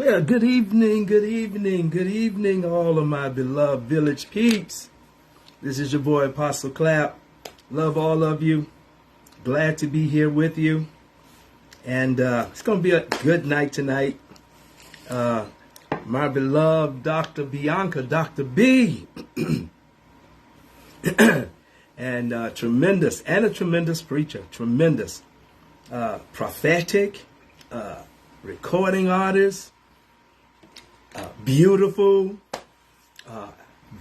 Well, good evening, good evening, good evening, all of my beloved village peeps. This is your boy, Apostle Clapp. Love all of you. Glad to be here with you. And it's going to be a good night tonight. My beloved Dr. Bianca, Dr. B. and a tremendous preacher. Tremendous. Prophetic. Recording artist. Beautiful.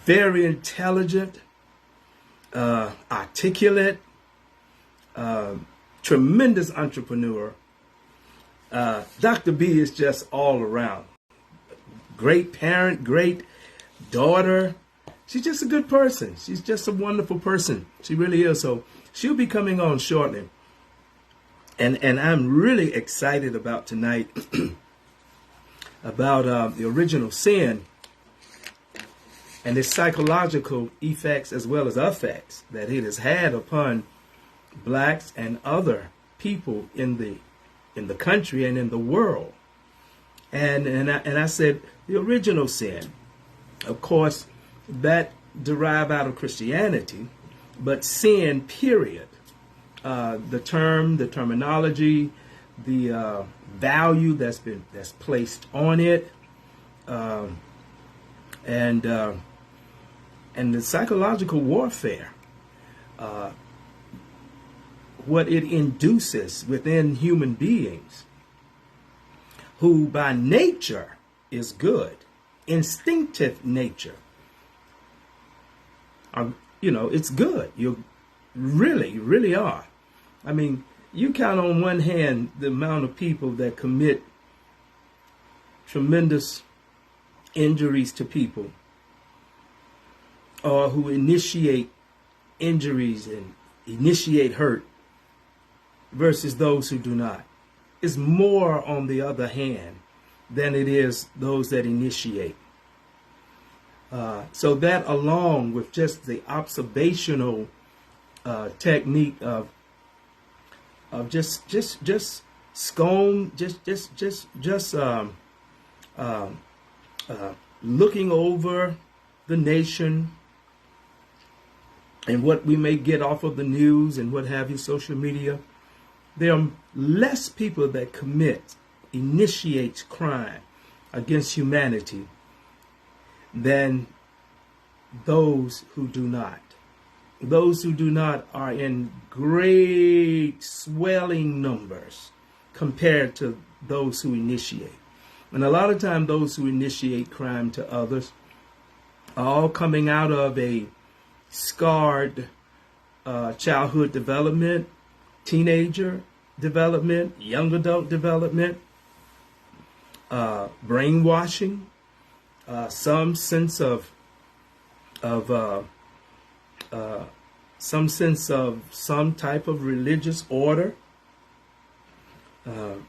Very intelligent. Articulate. Tremendous entrepreneur. Dr. B is just all around. Great parent, great daughter. She's just a good person. She's just a wonderful person. She really is. So she'll be coming on shortly. And I'm really excited about tonight about the original sin and its psychological effects as well as effects that it has had upon blacks and other people in the country and in the world. And I said the original sin, of course, that derived out of Christianity, but sin, period. The terminology, the value that's placed on it, and the psychological warfare, what it induces within human beings, who by nature is good, instinctive nature. It's good. You really are. I mean, you count on one hand the amount of people that commit tremendous injuries to people, or who initiate injuries and initiate hurt, versus those who do not. It's more, on the other hand, than it is those that initiate. So that, along with just the observational technique of looking over the nation and what we may get off of the news and what have you, social media. There are less people that initiate crime against humanity than those who do not. Those who do not are in great swelling numbers compared to those who initiate. And a lot of times those who initiate crime to others are all coming out of a scarred childhood development, teenager development, young adult development, brainwashing, some sense of some type of religious order, who've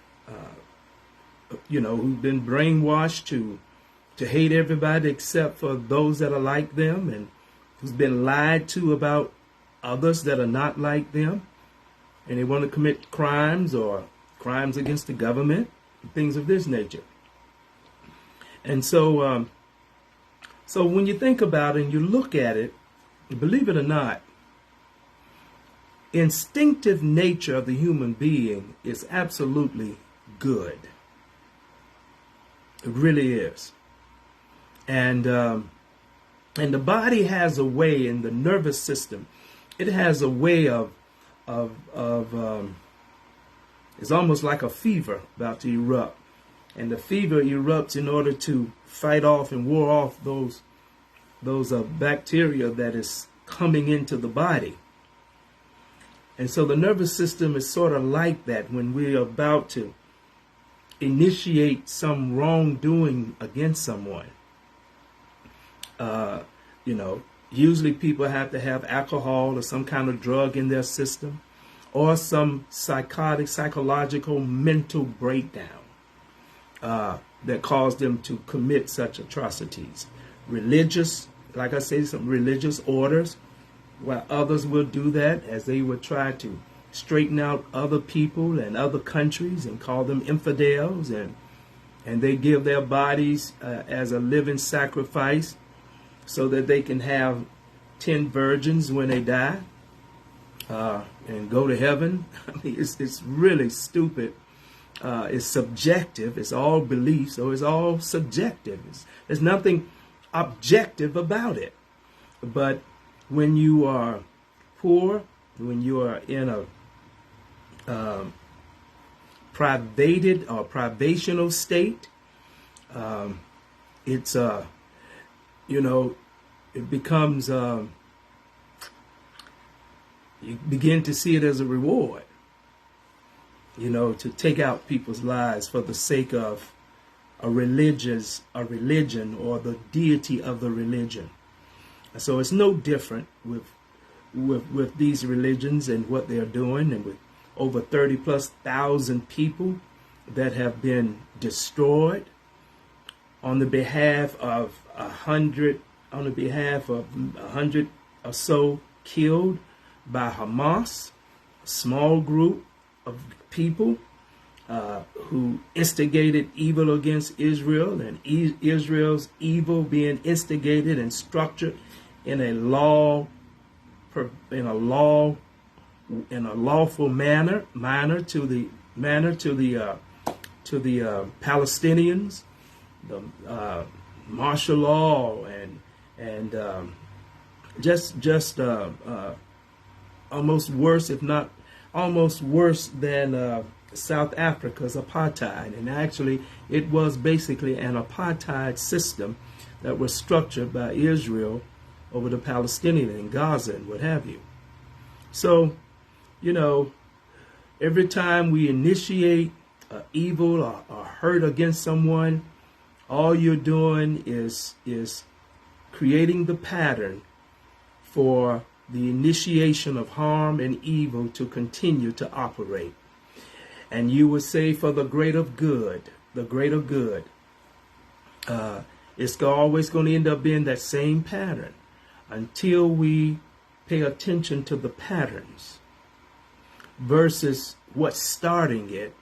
been brainwashed to hate everybody except for those that are like them, and who's been lied to about others that are not like them, and they want to commit crimes or crimes against the government, things of this nature. And so when you think about it and you look at it, believe it or not, instinctive nature of the human being is absolutely good. It really is. And the body has a way, in the nervous system, it has a way of it's almost like a fever about to erupt. And the fever erupts in order to fight off and ward off those bacteria that is coming into the body. And so the nervous system is sort of like that when we're about to initiate some wrongdoing against someone. Usually people have to have alcohol or some kind of drug in their system, or some psychological, mental breakdown that caused them to commit such atrocities. Religious, like I say, some religious orders, while others will do that as they would try to straighten out other people and other countries and call them infidels and and they give their bodies as a living sacrifice so that they can have 10 virgins when they die and go to heaven. I mean, it's really stupid. It's subjective. It's all belief, so it's all subjective. There's nothing objective about it. But when you are poor, when you are in a privated or privational state, it's it becomes you begin to see it as a reward, to take out people's lives for the sake of a religion or the deity of the religion. So it's no different with these religions and what they're doing, and with over 30,000+ people that have been destroyed on the behalf of 100 or so killed by Hamas, a small group of people who instigated evil against Israel, and Israel's evil being instigated and structured in a lawful manner to the Palestinians, the martial law, and almost worse, if not almost worse than South Africa's apartheid. And actually, it was basically an apartheid system that was structured by Israel over the Palestinians in Gaza and what have you. So, every time we initiate evil or hurt against someone, all you're doing is creating the pattern for the initiation of harm and evil to continue to operate. And you would say, for the greater good, it's always going to end up being that same pattern until we pay attention to the patterns versus what's starting it,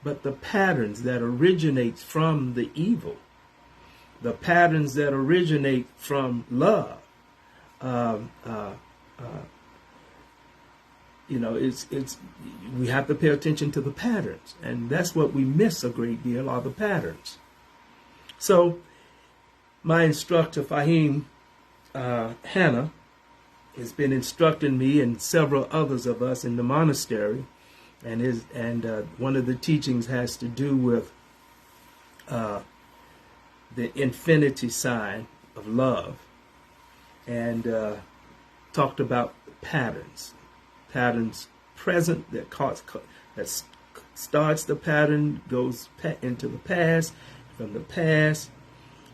but the patterns that originate from the evil, the patterns that originate from love. We have to pay attention to the patterns, and that's what we miss a great deal, are the patterns. So my instructor, Fahim Hannah, has been instructing me and several others of us in the monastery, and one of the teachings has to do with the infinity sign of love, and talked about patterns present that starts the pattern, goes into the past, from the past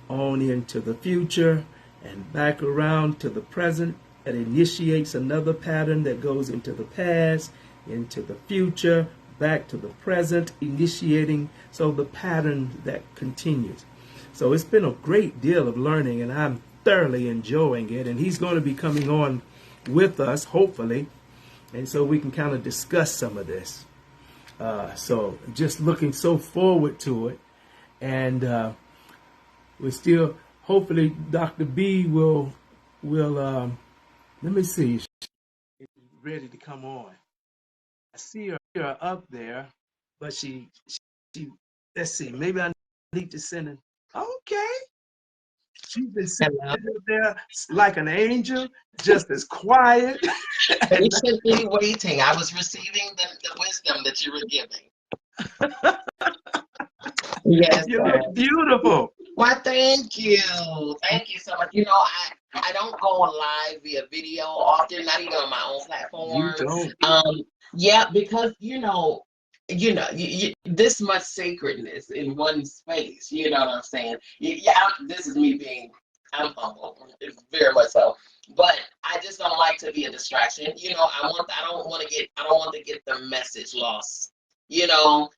on into the future, and back around to the present. It initiates another pattern that goes into the past, into the future, back to the present, initiating, so the pattern that continues. So it's been a great deal of learning, and I'm thoroughly enjoying it, and he's going to be coming on with us, hopefully, and so we can kind of discuss some of this. So just looking so forward to it, and we're still, hopefully, Dr. B will let me see, she's ready to come on. I see her up there, but she let's see, maybe I need to send her. Okay. She's been sitting there like an angel, just as quiet. Patiently waiting. I was receiving the wisdom that you were giving. Yes. You look beautiful. Well, thank you. Thank you so much. I don't go live via video often, not even on my own platform. You don't. Yeah, because this much sacredness in one space. You know what I'm saying? This is me being. I'm humble, very much so. But I just don't like to be a distraction. I don't want to get the message lost. I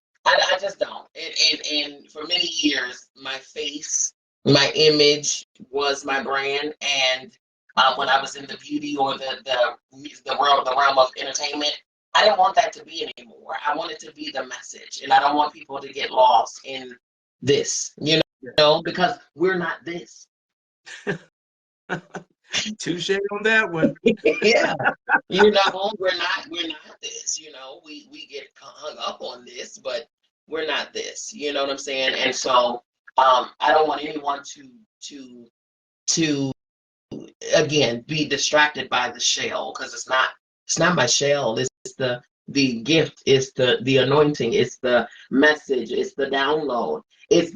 just don't. And for many years, my face, my image was my brand. And when I was in the beauty or the realm of entertainment, I didn't want that to be anymore. I want it to be the message, and I don't want people to get lost in this, because we're not this. Touche on that one. Yeah. We're not this, we get hung up on this, but we're not this, you know what I'm saying? And so I don't want anyone to again be distracted by the shell, because it's not my shell, it's the gift, it's the anointing, it's the message, it's the download, it's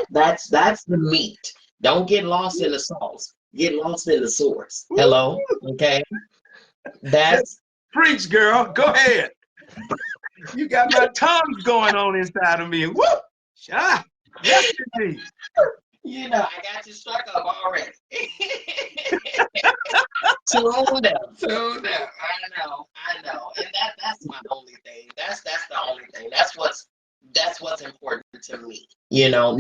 that's the meat. Don't get lost in the sauce, get lost in the source. Hello. Okay. That's Preach, girl. Go ahead. You got my tongue going on inside of me. Woo! Ah, yes, indeed. I got you struck up already. Tuned up. I know. And that's my only thing. That's the only thing. That's what's important to me, now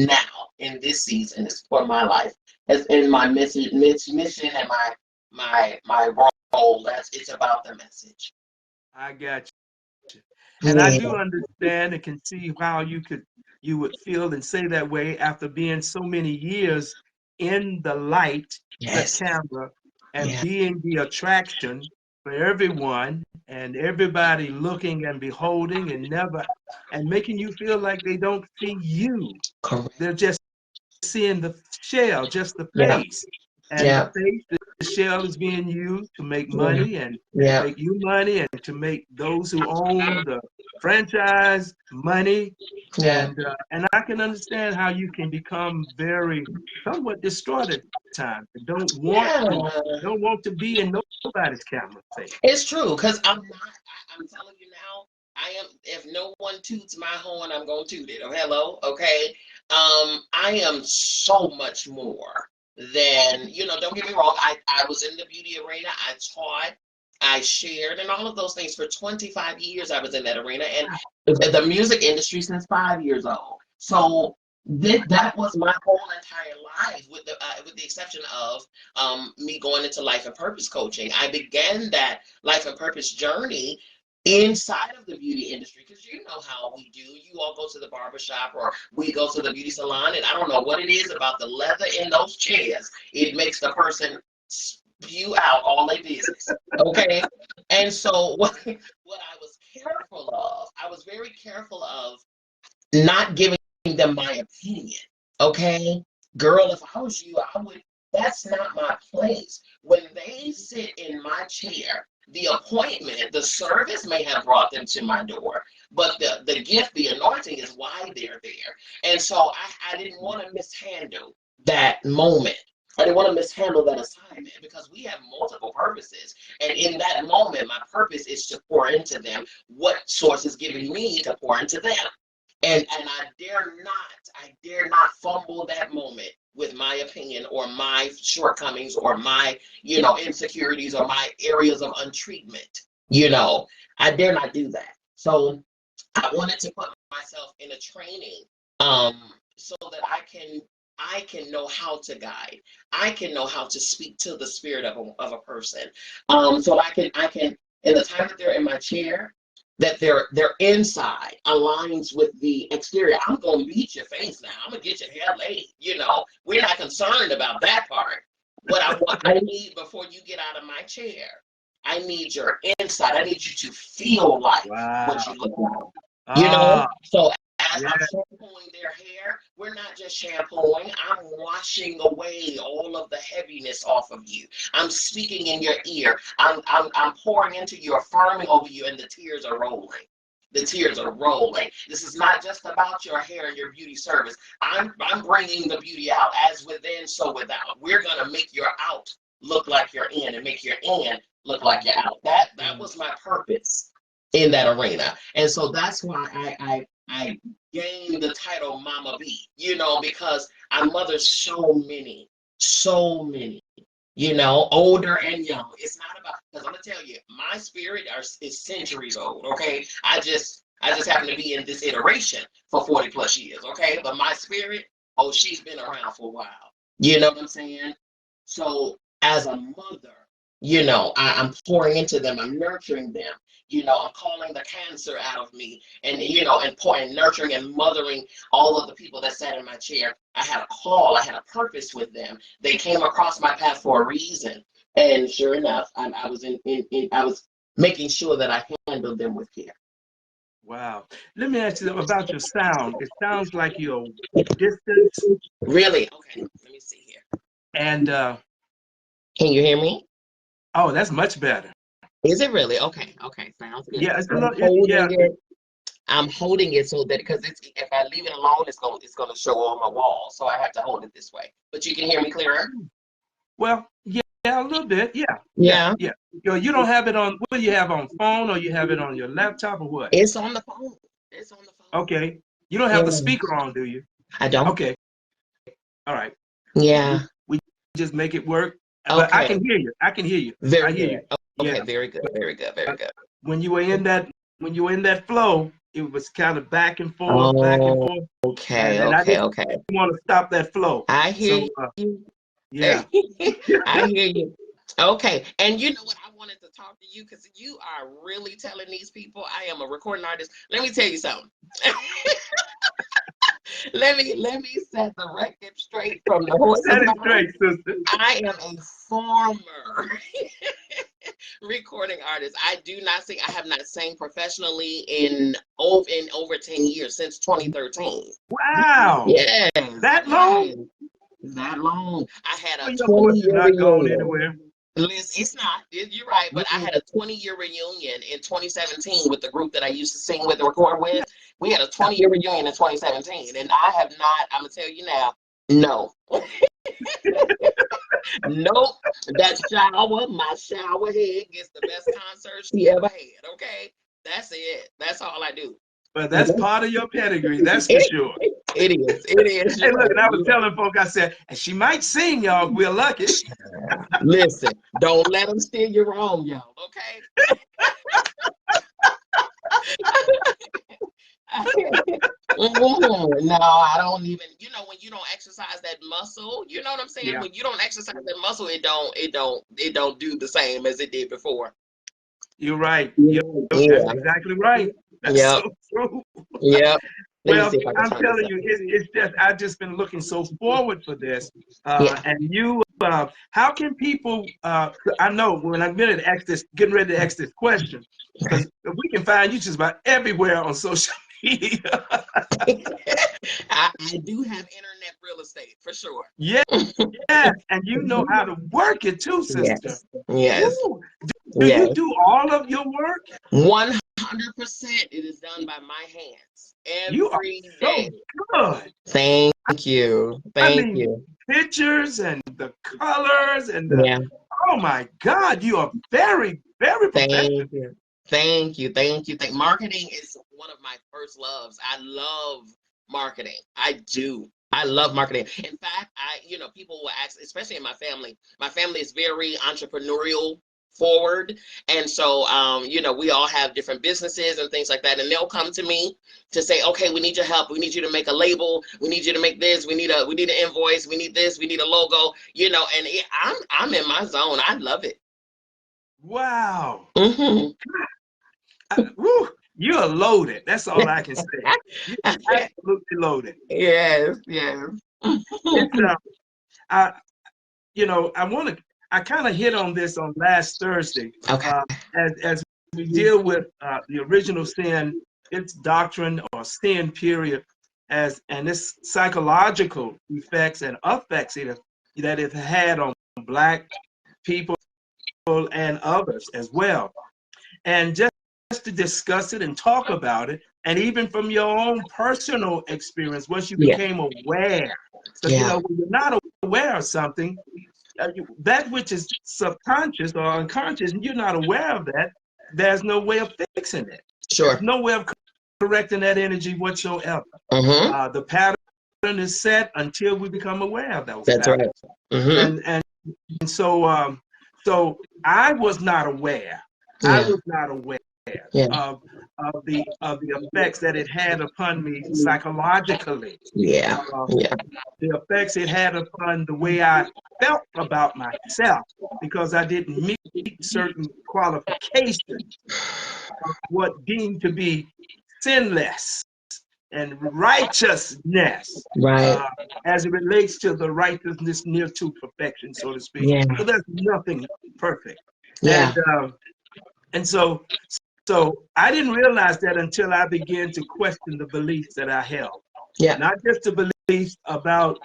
in this season is for my life. As in my mission and my role, it's about the message. I got you. And I do understand and can see how you would feel and say that way after being so many years in the light, Yes. the camera, and Yeah. being the attraction for everyone and everybody looking and beholding and making you feel like they don't see you. Correct. They're just seeing the shell, just the Yeah. face. And Yeah. the face, the shell is being used to make Yeah. money and Yeah. make you money and to make those who own the franchise money. Yeah. And I can understand how you can become very somewhat distraught at times and don't want to be in nobody's camera face. It's true, because I'm telling you now, I am, if no one toots my horn, I'm gonna toot it. Oh, hello, okay. I am so much more than, don't get me wrong, I was in the beauty arena, I taught, I shared, and all of those things for 25 years. I was in that arena, and the music industry since 5 years old. So that was my whole entire life, with the exception of me going into life and purpose coaching. I began that life and purpose journey inside of the beauty industry, because you know how we do. You all go to the barbershop, or we go to the beauty salon, and I don't know what it is about the leather in those chairs. It makes the person spew out all their business. Okay. And so what I was careful of, I was very careful of not giving them my opinion. Okay. Girl, if I was you, that's not my place. When they sit in my chair, the appointment, the service may have brought them to my door, but the gift, the anointing is why they're there. And so I didn't want to mishandle that moment. I didn't want to mishandle that assignment, because we have multiple purposes. And in that moment, my purpose is to pour into them what source is giving me to pour into them. And I dare not fumble that moment with my opinion or my shortcomings or my, insecurities or my areas of untreatment. I dare not do that. So I wanted to put myself in a training, so that I can know how to guide. I can know how to speak to the spirit of a person. So I can, in the time that they're in my chair, that their inside aligns with the exterior. I'm gonna beat your face now. I'm gonna get your hair laid. We're not concerned about that part. What I need before you get out of my chair, I need your inside. I need you to feel like what you look like. So as I'm shampooing their hair, we're not just shampooing, I'm washing away all of the heaviness off of you. I'm speaking in your ear. I'm pouring into you, affirming over you, and the tears are rolling. The tears are rolling. This is not just about your hair and your beauty service. I'm bringing the beauty out, as within, so without. We're going to make your out look like you're in, and make your in look like you're out. That was my purpose in that arena. And so that's why I gained the title Mama B, because I mother so many, older and young. It's not about, because I'm gonna tell you, my spirit is centuries old. Okay, I just happen to be in this iteration for 40 plus years. Okay, but my spirit, she's been around for a while. You know what I'm saying? So as a mother, I'm pouring into them, I'm nurturing them, You know, I'm calling the cancer out of me, and you know, and pouring, nurturing, and mothering all of the people that sat in my chair. I had a call, I had a purpose with them. They came across my path for a reason, and sure enough, I was I was making sure that I handled them with care. Wow. Let me ask you about your sound. It sounds like you're distant. Really? Okay. Let me see here. And Can you hear me? oh, that's much better. Is it really? Okay. Okay. Sounds good. Yeah, it's a I'm little. holding it. I'm holding it so that because it's if I leave it alone, it's gonna show on my wall. So I have to hold it this way. But you can hear me clearer. Well, yeah, a little bit. Yeah, Yeah. yeah. You don't have it on. What do you have on phone, or you have it on your laptop, or what? It's on the phone. It's on the phone. Okay. You don't have Yeah. the speaker on, do you? I don't. Okay. All right. Yeah. We just make it work. But I Okay. can hear you. I can hear you. Very I hear good. you. Okay. Yeah. Very good. Very good. Very good. When you were in that flow, it was kind of back and forth, back and Oh. forth, Okay. and I Okay. didn't Okay. want to stop that flow. I So hear you. yeah. I hear you. Okay. And you know what? I wanted to talk to you because you are really telling these people I am a recording artist. Let me tell you something. let me set the record straight from the horse's Set it mouth. straight, sister. I am a former recording artist. I do not sing. I have not sang professionally in over 10 years, since 2013. Wow. Yes. That long? That long. I had Well, a your voice is 20-year not going reunion. anywhere. Listen, it's not. You're right, but I had a 20-year reunion in 2017 with the group that I used to sing with and record with. We had a 20-year reunion in 2017, and I have not. I'm gonna tell you now, no. Nope. My shower head gets the best concert she ever had. Okay, that's it. That's all I do. But that's part of your pedigree, that's for sure. It is. It is. Hey, look, and I was telling folk, I said, and she might sing, y'all. We're lucky. Listen, don't let them steer you wrong, y'all. Okay. No, I don't even. You know, when you don't exercise that muscle, you know what I'm saying. Yeah. When you don't exercise that muscle, it don't do the same as it did before. You're right. Yeah. That's exactly right. That's Yep. so true. Yep. Well, I'm telling you, it's just I've just been looking so forward for this. And you, how can people? I know when I'm getting ready to ask this question, because we can find you just about everywhere on social media. I do have internet real estate for sure. Yeah, yeah, and you know how to work it too, sister. Yes. Ooh, do you do all of your work? 100%. It is done by my hands every day. So good. Thank you. Thank you. Pictures and the colors and the oh my God, you are very, very professional. Thank you. Marketing is one of my first loves. I love marketing. I do. I love marketing. In fact, people will ask, especially in my family. My family is very entrepreneurial forward, and so we all have different businesses and things like that, and they'll come to me to say, okay, we need your help, we need you to make a label, we need you to make this, we need an invoice, we need this, we need a logo, and I'm in my zone. I love it. Wow. Mm-hmm. You are loaded. That's all I can say. You're absolutely loaded. Yes. It's, I kind of hit on this on last Thursday. Okay. As we deal with the original sin, its doctrine or sin period, and its psychological effects and effects that it had on Black people and others as well. And just to discuss it and talk about it, and even from your own personal experience, once you became aware. Because when you're not aware of something, that which is subconscious or unconscious, and you're not aware of that, there's no way of fixing it. Sure. There's no way of correcting that energy whatsoever. Mm-hmm. The pattern is set until we become aware of those patterns. Right. Mm-hmm. And so I was not aware. I was not aware of the effects that it had upon me psychologically. Yeah. Yeah. The effects it had upon the way I felt about myself, because I didn't meet certain qualifications of what deemed to be sinless and righteousness, Right. as it relates to the righteousness near to perfection, so to speak. Yeah. So there's nothing perfect. Yeah. And so I didn't realize that until I began to question the beliefs that I held. Yeah. Not just the beliefs about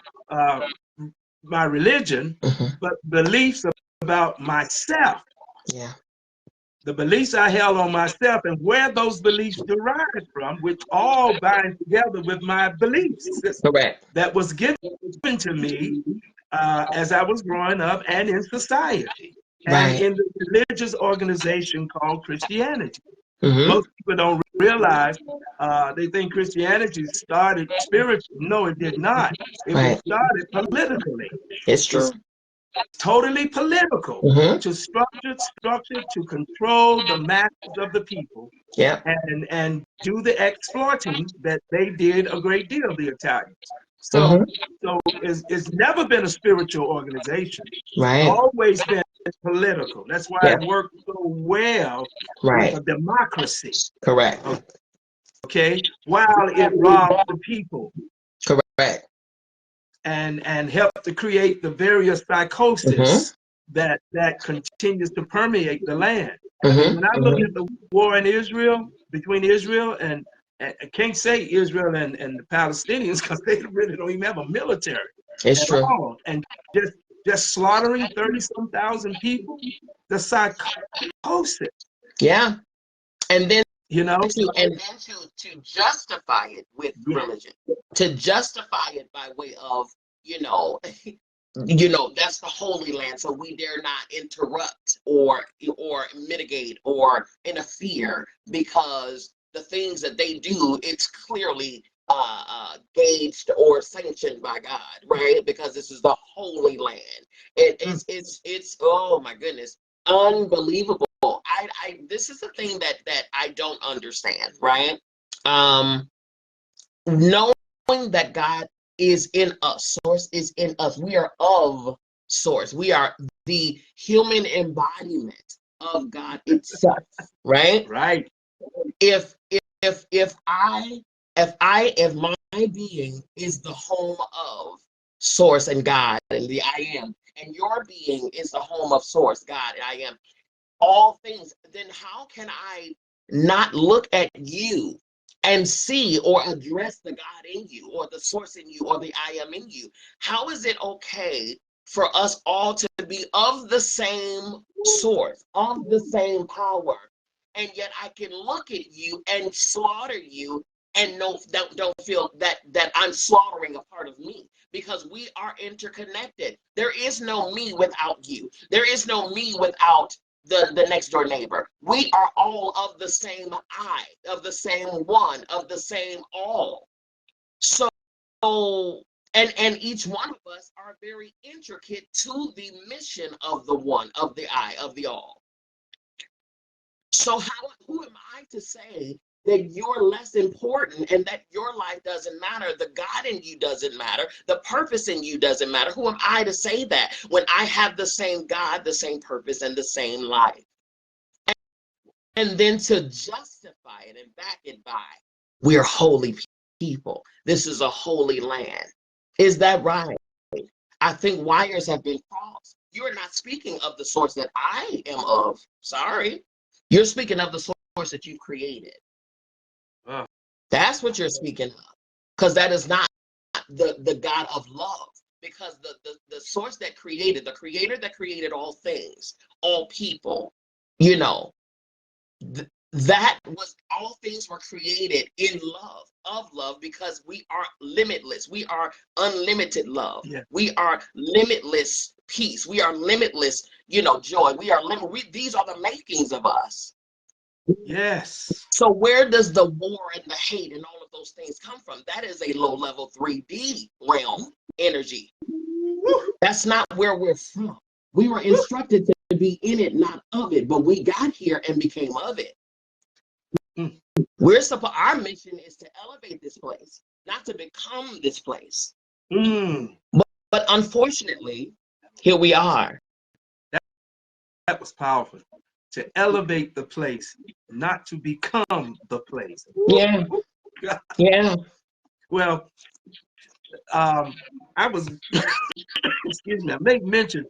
my religion, but beliefs about myself. Yeah. The beliefs I held on myself and where those beliefs derived from, which all bind together with my belief system Correct. that was given to me as I was growing up and in society and Right. in the religious organization called Christianity. Mm-hmm. Most people don't realize, they think Christianity started spiritual. No, it did not. It was Right. started politically. It's true. Totally political, Mm-hmm. to structure to control the masses of the people, Yeah. and do the exploiting that they did a great deal, the Italians. Mm-hmm. So it's never been a spiritual organization. Right. Always been political. That's why Yeah. it worked so well with Right. a democracy. Correct. Okay, while it robbed the people Correct. and helped to create the various psychosis that continues to permeate the land. I mean, when I look at the war in Israel, between Israel and I can't say Israel and the Palestinians, because they really don't even have a military It's at true. all, and just slaughtering 30-some thousand people, the psychosis. Yeah. And then You know, to justify it with religion, to justify it by way of, that's the Holy Land, so we dare not interrupt or mitigate or interfere, because the things that they do, it's clearly gauged or sanctioned by God, right? Because this is the Holy Land. It's oh my goodness, unbelievable. This is the thing that I don't understand, right? Knowing that God is in us, source is in us. We are of source. We are the human embodiment of God itself, right? right. If my being is the home of source and God and the I am, and your being is the home of source, God, and I am, all things, then how can I not look at you and see or address the God in you, or the source in you, or the I am in you? How is it okay for us all to be of the same source, of the same power, and yet I can look at you and slaughter you and don't feel that I'm slaughtering a part of me? Because we are interconnected. There is no me without you. There is no me without the next door neighbor. We are all of the same I, of the same one, of the same all. So, and each one of us are very intricate to the mission of the one, of the I, of the all. So who am I to say that you're less important and that your life doesn't matter, the God in you doesn't matter, the purpose in you doesn't matter? Who am I to say that when I have the same God, the same purpose, and the same life? And then to justify it and back it by, we're holy people. This is a holy land. Is that right? I think wires have been crossed. You're not speaking of the source that I am of. Sorry. You're speaking of the source that you created. That's what you're speaking of. Because that is not the God of love. Because the source that created, the creator that created all things, all people, that was, all things were created in love, of love, because we are limitless. We are unlimited love. Yeah. We are limitless peace. We are limitless, joy. We are these are the makings of us. Yes. So where does the war and the hate and all of those things come from? That is a low level 3D realm energy. That's not where we're from. We were instructed to be in it, not of it, but we got here and became of it. Our mission is to elevate this place, not to become this place. Mm. But unfortunately, here we are. That was powerful. To elevate the place, not to become the place. Yeah. Yeah. Well, I was, excuse me, I made mention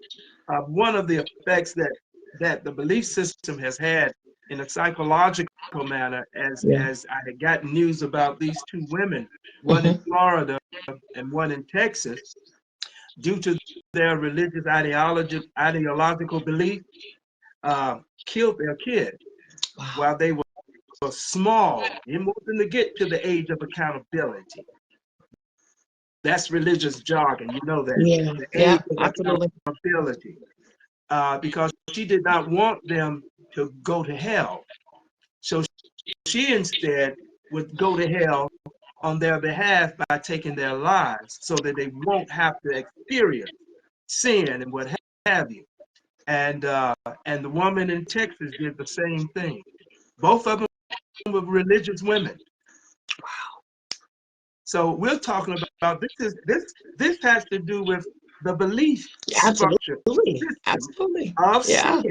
of one of the effects that the belief system has had in a psychological manner, Yeah. as I had gotten news about these two women, one in Mm-hmm. Florida and one in Texas, due to their religious ideological belief, killed their kid Wow. while they were small, even to get to the age of accountability. That's religious jargon, you know that. Yeah. The age Yeah. of Absolutely. accountability. Because she did not want them to go to hell. So she instead would go to hell on their behalf by taking their lives so that they won't have to experience sin and what have you. And the woman in Texas did the same thing. Both of them were religious women. So we're talking about this has to do with the belief structure Absolutely. system Absolutely. of Yeah.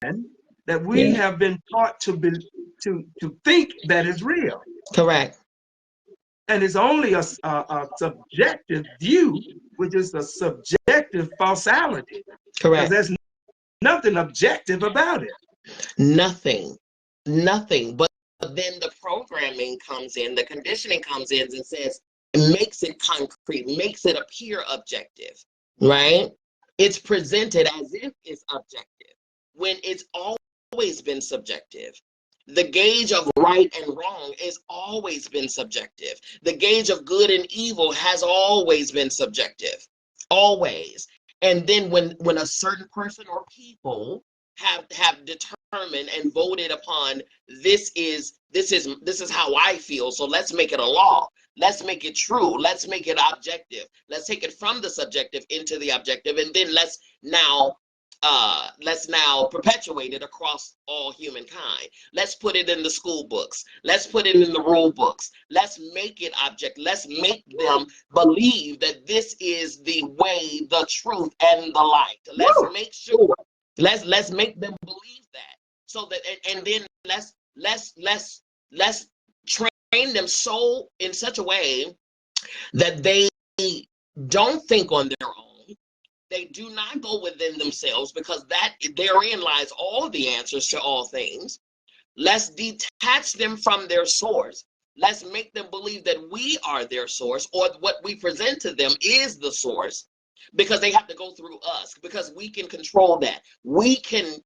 sin that we Yeah. have been taught to think that is real, Correct. and it's only a subjective view, which is a subjective falsality, because Correct. there's nothing objective about it. Nothing. Nothing. But then the programming comes in, the conditioning comes in and says, makes it concrete, makes it appear objective, right? It's presented as if it's objective when it's always been subjective. The gauge of right and wrong has always been subjective. The gauge of good and evil has always been subjective. Always. And then when a certain person or people have determined and voted upon, this is how I feel, so let's make it a law, let's make it true, let's make it objective, let's take it from the subjective into the objective, and then let's now perpetuate it across all humankind. Let's put it in the school books, let's put it in the rule books, let's make it object, let's make them believe that this is the way, the truth, and the light. Let's make sure, let's make them believe that, so that, and then let's train them so in such a way that they don't think on their own. They do not go within themselves, because that therein lies all the answers to all things. Let's detach them from their source. Let's make them believe that we are their source, or what we present to them is the source, because they have to go through us, because we can control that. We can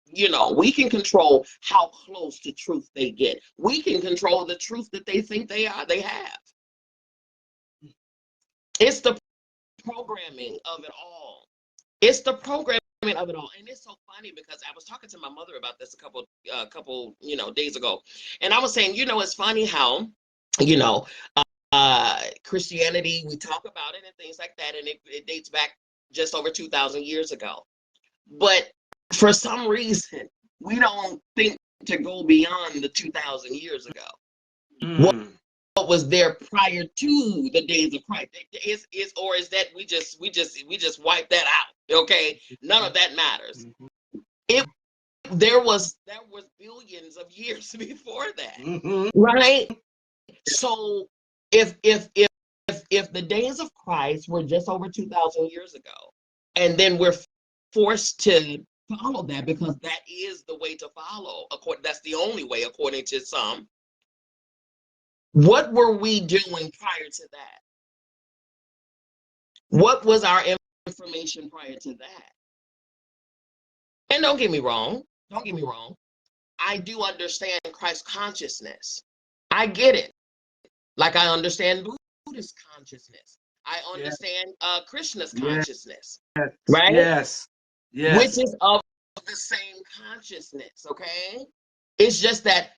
control how close to truth they get. We can control the truth that they think they have. It's the programming of it all. It's the programming of it all. And it's so funny, because I was talking to my mother about this a couple days ago. And I was saying, it's funny how, you know, Christianity, we talk about it and things like that, and it dates back just over 2,000 years ago. But for some reason, we don't think to go beyond the 2,000 years ago. What was there prior to the days of Christ is that we just wipe that out. Okay, none of that matters. It there was billions of years before that, right? So if the days of Christ were just over 2,000 years ago, and then we're forced to follow that because that is the way to follow, that's the only way according to some. What were we doing prior to that? What was our information prior to that? And don't get me wrong. I do understand Christ consciousness. I get it. Like I understand Buddhist consciousness. I understand Krishna's consciousness, right? Yes. Which is of the same consciousness, okay? It's just that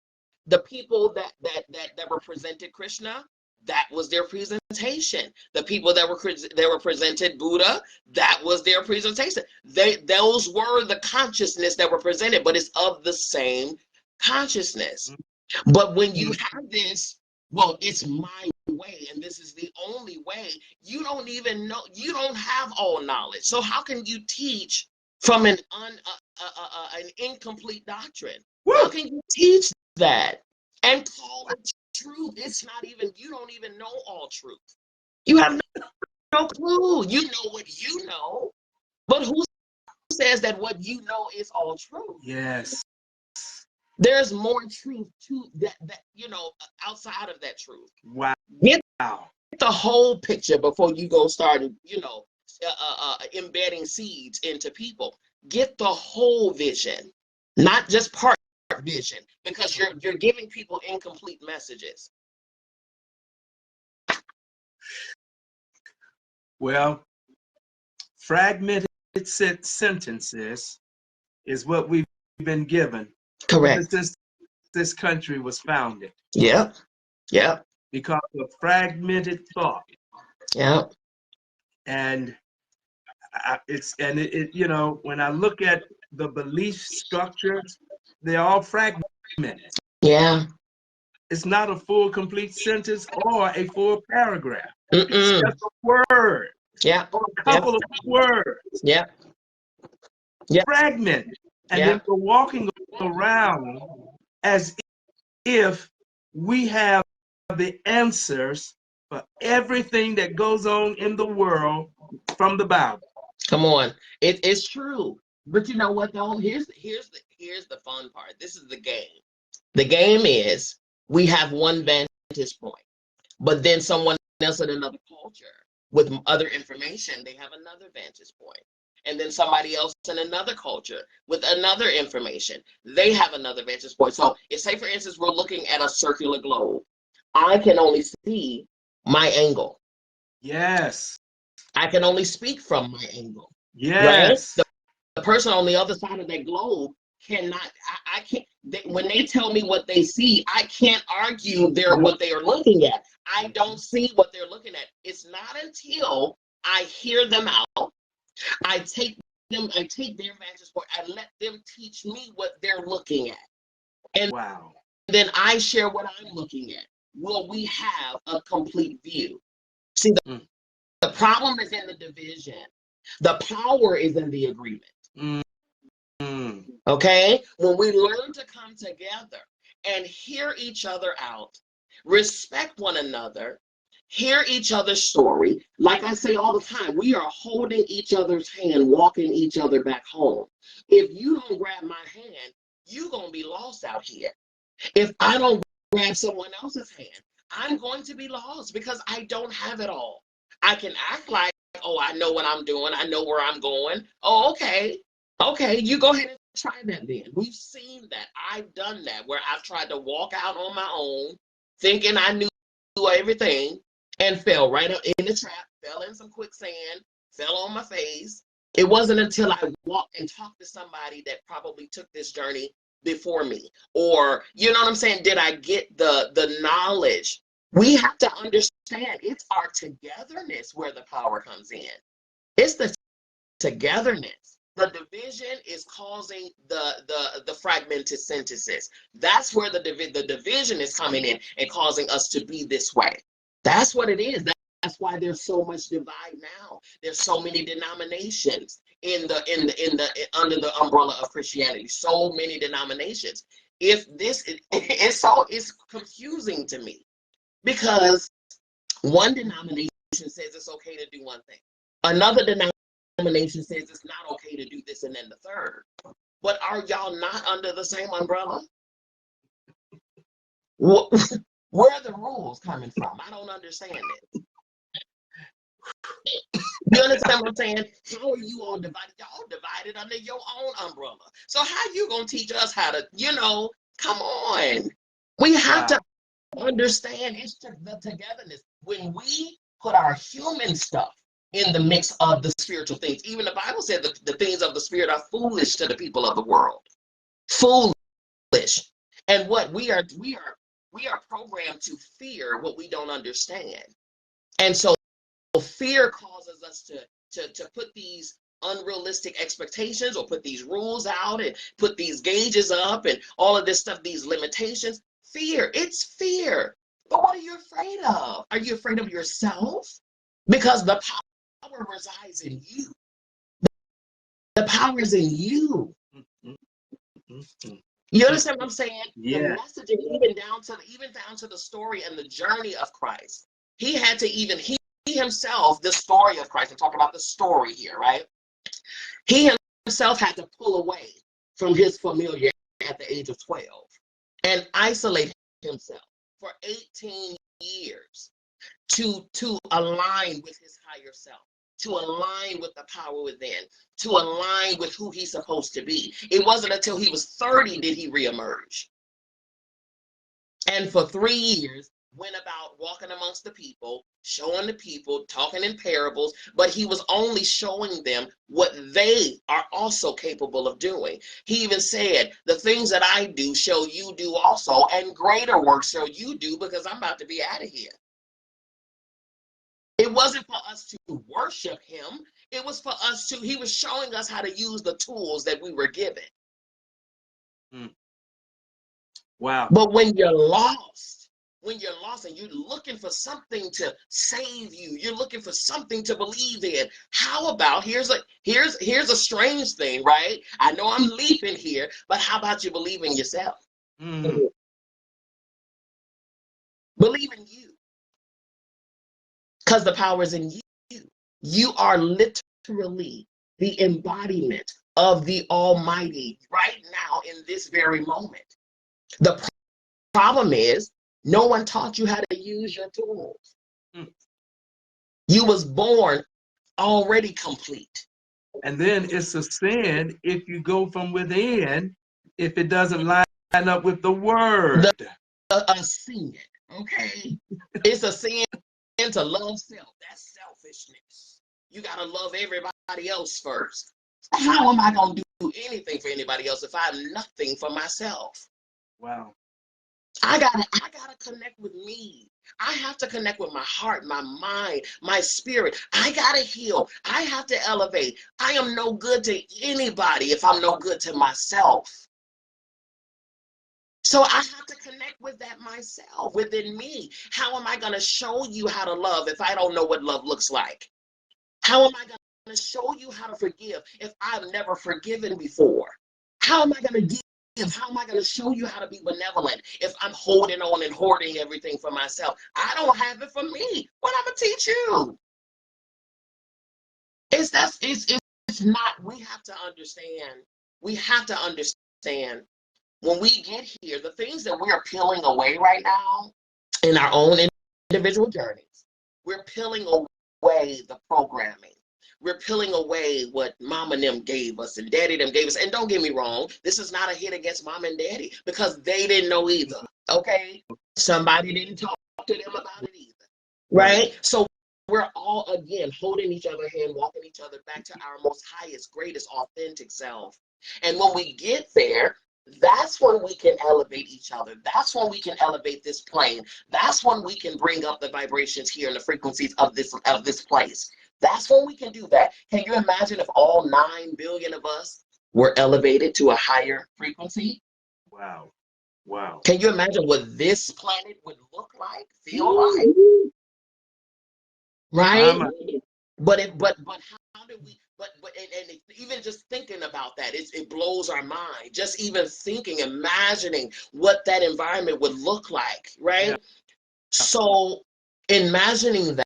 the people that represented Krishna, that was their presentation. The people that were presented Buddha, that was their presentation. Those were the consciousness that were presented, but it's of the same consciousness. But when you have this, well, it's my way and this is the only way, you don't even know, you don't have all knowledge. So how can you teach from an incomplete doctrine? Woo! How can you teach that and call it truth? It's not even, you don't even know all truth. You have no clue. You know what you know, but who says that what you know is all true? Yes. There's more truth to that, outside of that truth. Wow. Get the whole picture before you go start, embedding seeds into people. Get the whole vision, not just part vision, because you're giving people incomplete messages. Well, fragmented sentences is what we've been given. Correct. Since this country was founded. Yep. Yep. Because of fragmented thought. Yep. And when I look at the belief structures, they're all fragmented. Yeah. It's not a full, complete sentence or a full paragraph. Mm-mm. It's just a word. Yeah. Or a couple of words. Yeah. Yeah. Fragmented. And then we're walking around as if we have the answers for everything that goes on in the world from the Bible. Come on, it's true. But you know what though? Here's the fun part. This is the game. The game is we have one vantage point, but then someone else in another culture with other information, they have another vantage point. And then somebody else in another culture with another information, they have another vantage point. So if, say for instance, we're looking at a circular globe, I can only see my angle. Yes. I can only speak from my angle. Yes. Right? The person on the other side of that globe cannot, I can't, when they tell me what they see, I can't argue what they are looking at. I don't see what they're looking at. It's not until I hear them out, I take their vantage point, I let them teach me what they're looking at. And then I share what I'm looking at. Will we have a complete view? See, the problem is in the division. The power is in the agreement. Okay? When we learn to come together and hear each other out, respect one another, hear each other's story. Like I say all the time, we are holding each other's hand, walking each other back home. If you don't grab my hand, you're going to be lost out here. If I don't grab someone else's hand, I'm going to be lost because I don't have it all. I can act like, oh, I know what I'm doing. I know where I'm going. Oh, okay. Okay, you go ahead and try that then. We've seen that. I've done that where I've tried to walk out on my own thinking I knew everything and fell right up in the trap, fell in some quicksand, fell on my face. It wasn't until I walked and talked to somebody that probably took this journey before me, or you know what I'm saying, did I get the knowledge. We have to understand it's our togetherness where the power comes in. It's the togetherness. The division is causing the fragmented sentences. That's where the division is coming in and causing us to be this way. That's what it is. That's why there's so much divide now. There's so many denominations under the umbrella of Christianity. So many denominations. If this it's confusing to me because one denomination says it's okay to do one thing. Another denomination says it's not okay to do this, and then the third. But are y'all not under the same umbrella? Where are the rules coming from? I don't understand it. You understand what I'm saying? How are you all divided? Y'all divided under your own umbrella. So how you gonna teach us how to, come on. We have to understand it's the togetherness. When we put our human stuff in the mix of the spiritual things, even the Bible said that the things of the spirit are foolish to the people of the world. Foolish. And what we are programmed to fear what we don't understand. And so fear causes us to put these unrealistic expectations or put these rules out and put these gauges up and all of this stuff, these limitations. Fear. It's fear. But what are you afraid of? Are you afraid of yourself? Because the power resides in you. The power is in you. You understand what I'm saying? Yeah. The messaging, even down to the story and the journey of Christ. He had to even he himself, the story of Christ. I'm talking about the story here, right? He himself had to pull away from his familiar at the age of 12 and isolate himself for 18 years to align with his higher self, to align with the power within, to align with who he's supposed to be. It wasn't until he was 30 did he reemerge. And for 3 years, went about walking amongst the people, showing the people, talking in parables, but he was only showing them what they are also capable of doing. He even said, the things that I do shall you do also, and greater works shall you do, because I'm about to be out of here. It wasn't for us to worship him. It was for us to, he was showing us how to use the tools that we were given. Wow. But when you're lost and you're looking for something to save you, you're looking for something to believe in, how about, here's a strange thing, right? I know I'm leaping here, but how about you believe in yourself? Believe in you. Because the power is in you. You are literally the embodiment of the Almighty right now in this very moment. The problem is, no one taught you how to use your tools. You was born already complete. And then it's a sin if you go from within, if it doesn't line up with the word. A sin, okay? It's a sin to love self. That's selfishness. You got to love everybody else first. How am I going to do anything for anybody else if I have nothing for myself? Wow. I gotta connect with me. I have to connect with my heart, my mind, my spirit. I gotta heal. I have to elevate. I am no good to anybody if I'm no good to myself. So I have to connect with that myself, within me. How am I gonna show you how to love if I don't know what love looks like? How am I gonna show you how to forgive if I've never forgiven before? How am I gonna give? How am I going to show you how to be benevolent if I'm holding on and hoarding everything for myself? I don't have it for me. What I'm going to teach you? It's not, we have to understand. We have to understand when we get here, the things that we're peeling away right now in our own individual journeys, we're peeling away the programming. We're peeling away what mom and them gave us and daddy them gave us. And don't get me wrong, this is not a hit against mom and daddy because they didn't know either, okay? Somebody didn't talk to them about it either, right? So we're all, again, holding each other's hand, walking each other back to our most highest, greatest, authentic self. And when we get there, that's when we can elevate each other. That's when we can elevate this plane. That's when we can bring up the vibrations here and the frequencies of this place. That's when we can do that. Can you imagine if all 9 billion of us were elevated to a higher frequency? Wow. Wow. Can you imagine what this planet would look like, feel like? Right? But how do we, and even just thinking about that, it blows our mind. Just even thinking, imagining what that environment would look like, right? Yeah. So imagining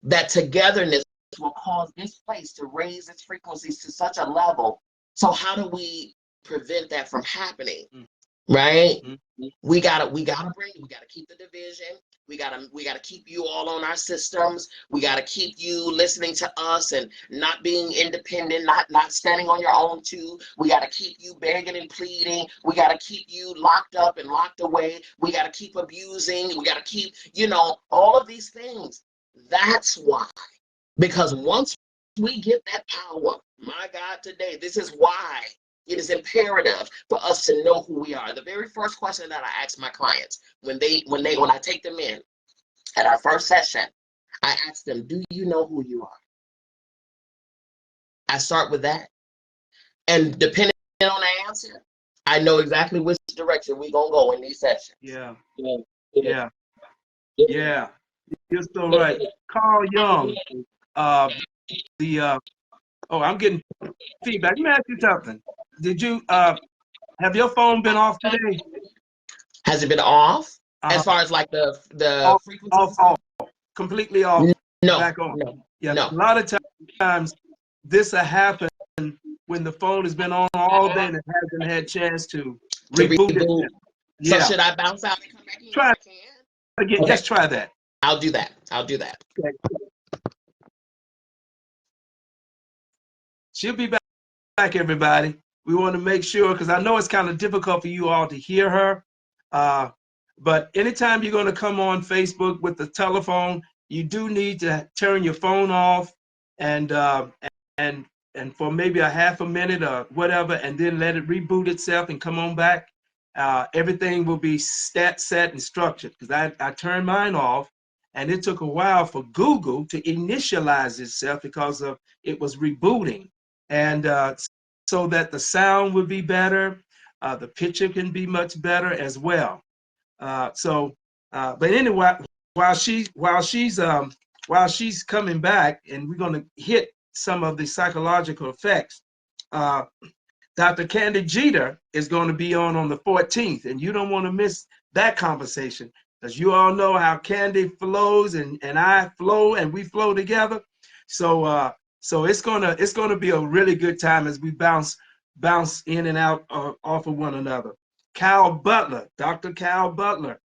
that togetherness will cause this place to raise its frequencies to such a level. So how do we prevent that from happening? Right? We gotta keep the division. We gotta keep you all on our systems. We gotta keep you listening to us and not being independent, not standing on your own too. We gotta keep you begging and pleading. We gotta keep you locked up and locked away. We gotta keep abusing. We gotta keep, all of these things. That's why. Because once we get that power, my God, today, this is why it is imperative for us to know who we are. The very first question that I ask my clients when I take them in at our first session, I ask them, do you know who you are? I start with that. And depending on the answer, I know exactly which direction we're gonna go in these sessions. Yeah, Yeah. yeah, yeah. You're so right. Carl Young, the oh, I'm getting feedback. Let me ask you something. Did you have your phone been off today? Has it been off Uh-huh. as far as like the Off, frequencies? off, completely off, No, back on. no, Yeah, no. a lot of times this will happen when the phone has been on all day and it hasn't had chance to To reboot reboot. itself. So Yeah, should I bounce out and come back in? try I it can. again. Okay, Just try that. I'll do that. I'll do that. Okay. She'll be back, everybody. We want to make sure, because I know it's kind of difficult for you all to hear her. But anytime you're going to come on Facebook with the telephone, you do need to turn your phone off and and for maybe a half a minute or whatever, and then let it reboot itself and come on back. Everything will be set and structured, because I turned mine off, and it took a while for Google to initialize itself because of it was rebooting, and so that the sound would be better, the picture can be much better as well. But anyway, while she's coming back, and we're going to hit some of the psychological effects. Dr. Candy Jeter is going to be on the 14th, and you don't want to miss that conversation, because you all know how Candy flows and I flow, and we flow together. So it's gonna be a really good time as we bounce in and out off of one another. Cal Butler, Dr. Cal Butler,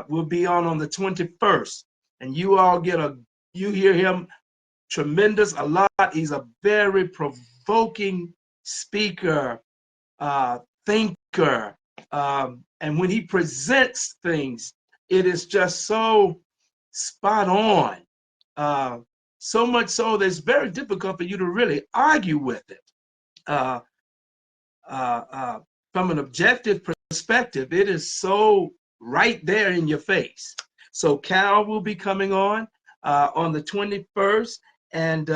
will be on the 21st, and you all you hear him tremendous a lot. He's a very provoking speaker, thinker, and when he presents things, it is just so spot on. So much so that it's very difficult for you to really argue with it. Uh, from an objective perspective, it is so right there in your face. So Cal will be coming on the 21st, and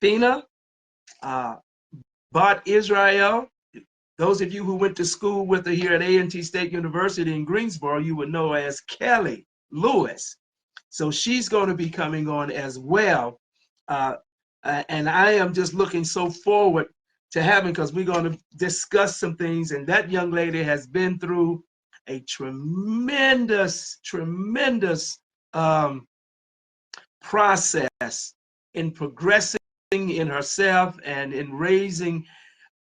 Fina, Bat Israel. Those of you who went to school with her here at A&T State University in Greensboro, you would know her as Kelly Lewis. So she's going to be coming on as well. And I am just looking so forward to having, because we're going to discuss some things. And that young lady has been through a tremendous process in progressing in herself and in raising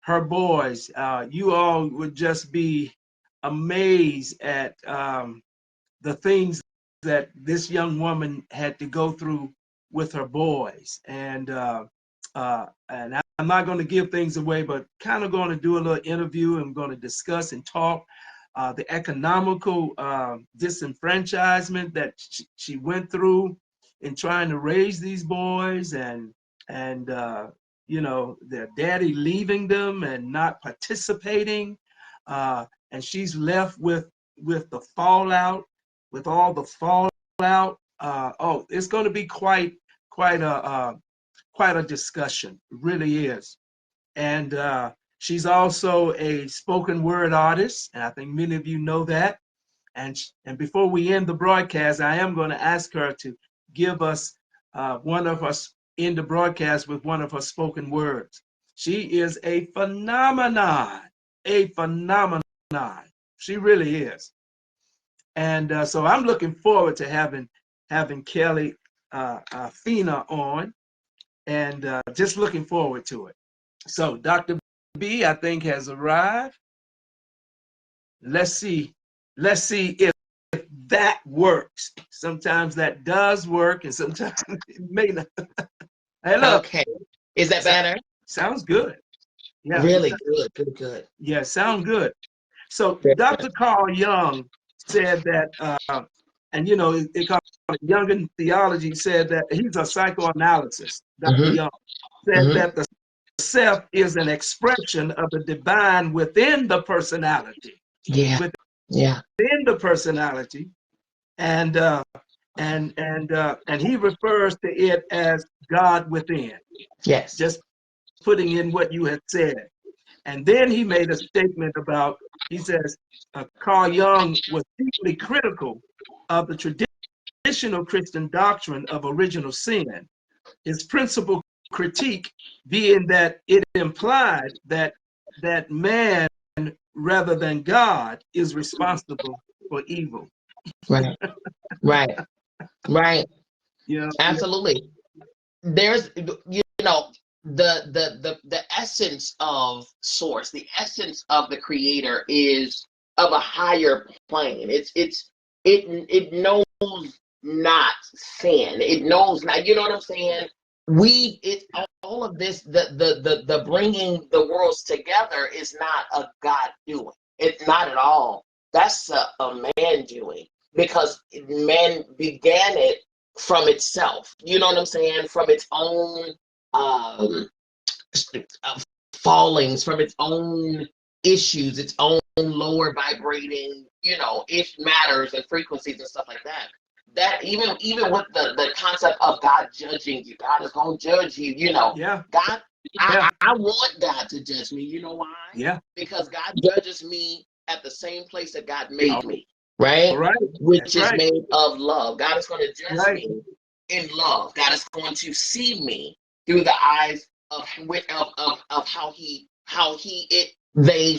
her boys. You all would just be amazed at the things that this young woman had to go through with her boys. And I'm not going to give things away, but kind of going to do a little interview. I'm going to discuss and talk the economical disenfranchisement that she went through in trying to raise these boys, and you know, their daddy leaving them and not participating, and she's left with the fallout, with all the fallout. Oh, it's going to be quite a discussion. It really is. And she's also a spoken word artist, and I think many of you know that. And before we end the broadcast, I am going to ask her to give us one of us in the broadcast with one of her spoken words. She is a phenomenon, a phenomenon. She really is. And so I'm looking forward to having Kelly Fina on, and just looking forward to it. So Dr. B, I think, has arrived. Let's see if that works. Sometimes that does work, and sometimes it may not. Hello. Okay. Is that better? Sounds good. Yeah. Really good. Yeah, sound good. So Dr. Carl Young said that, and you know, they call it Jungian theology, said that he's a psychoanalyst. Dr. Young said that the self is an expression of the divine within the personality. Yeah. Within the personality, and he refers to it as God within. Yes. Just putting in what you had said. And then he made a statement about, he says, Carl Jung was deeply critical of the traditional Christian doctrine of original sin. His principal critique being that it implied that man rather than God is responsible for evil. Right. Right. Right. Yeah. Absolutely. There's, the essence of source, the essence of the creator is of a higher plane. It knows not sin. It knows not, you know what I'm saying? It's all of this, the bringing the worlds together is not a God doing. It's not at all. That's a man doing, because man began it from itself. You know what I'm saying? From its own um, fallings, from its own issues, its own lower vibrating, ish matters and frequencies and stuff like that. That even with the concept of God judging you, God is gonna judge you. Yeah. God, Yeah. I want God to judge me. You know why? Yeah. Because God judges me at the same place that God made me, All right? right. Which That's is right. made of love. God is going to judge Right. me in love. God is going to see me through the eyes of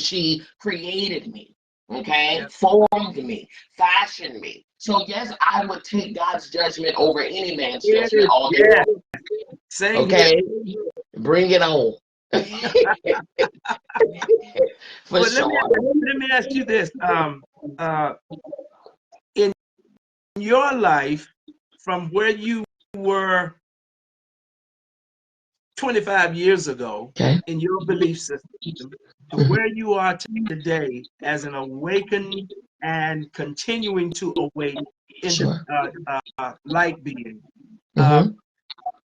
she created me, okay, Yeah. formed me, fashioned me. So yes, I would take God's judgment over any man's It judgment is. all day Yeah. long. Same here. Okay, bring it on. For But sure. let me ask you this. In your life, from where you were 25 years ago Okay. in your belief system to where you are today as an awakened and continuing to awake in Sure. light being, uh, Mm-hmm.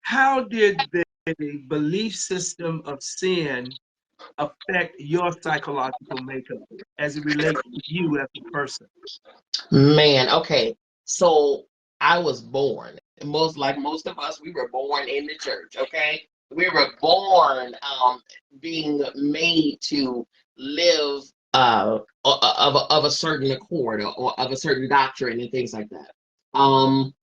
how did the belief system of sin affect your psychological makeup as it relates to you as a person? Man, okay. So I was born. Most of us, we were born in the church, okay? We were born being made to live of a certain accord, or of a certain doctrine and things like that.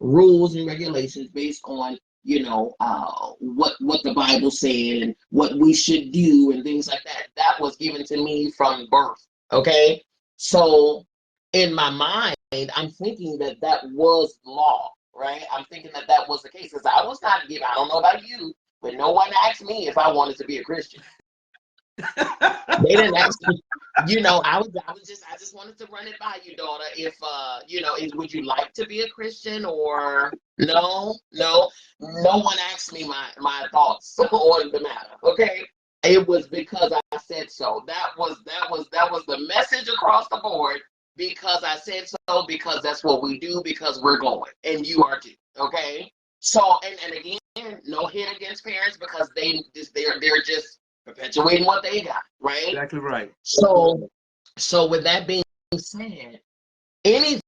Rules and regulations based on, what the Bible said and what we should do and things like that. That was given to me from birth, okay? So in my mind, I'm thinking that was law, right? I'm thinking that was the case, because I was not given, I don't know about you, but no one asked me if I wanted to be a Christian. They didn't ask me. I just wanted to run it by you, daughter. If would you like to be a Christian, or no? No one asked me my thoughts on the matter. Okay. It was because I said so. That was the message across the board. Because I said so, because that's what we do, because we're going, and you are too. Okay. So and again, no hit against parents, because they're just perpetuating what they got, right? Exactly right. So with that being said, anything,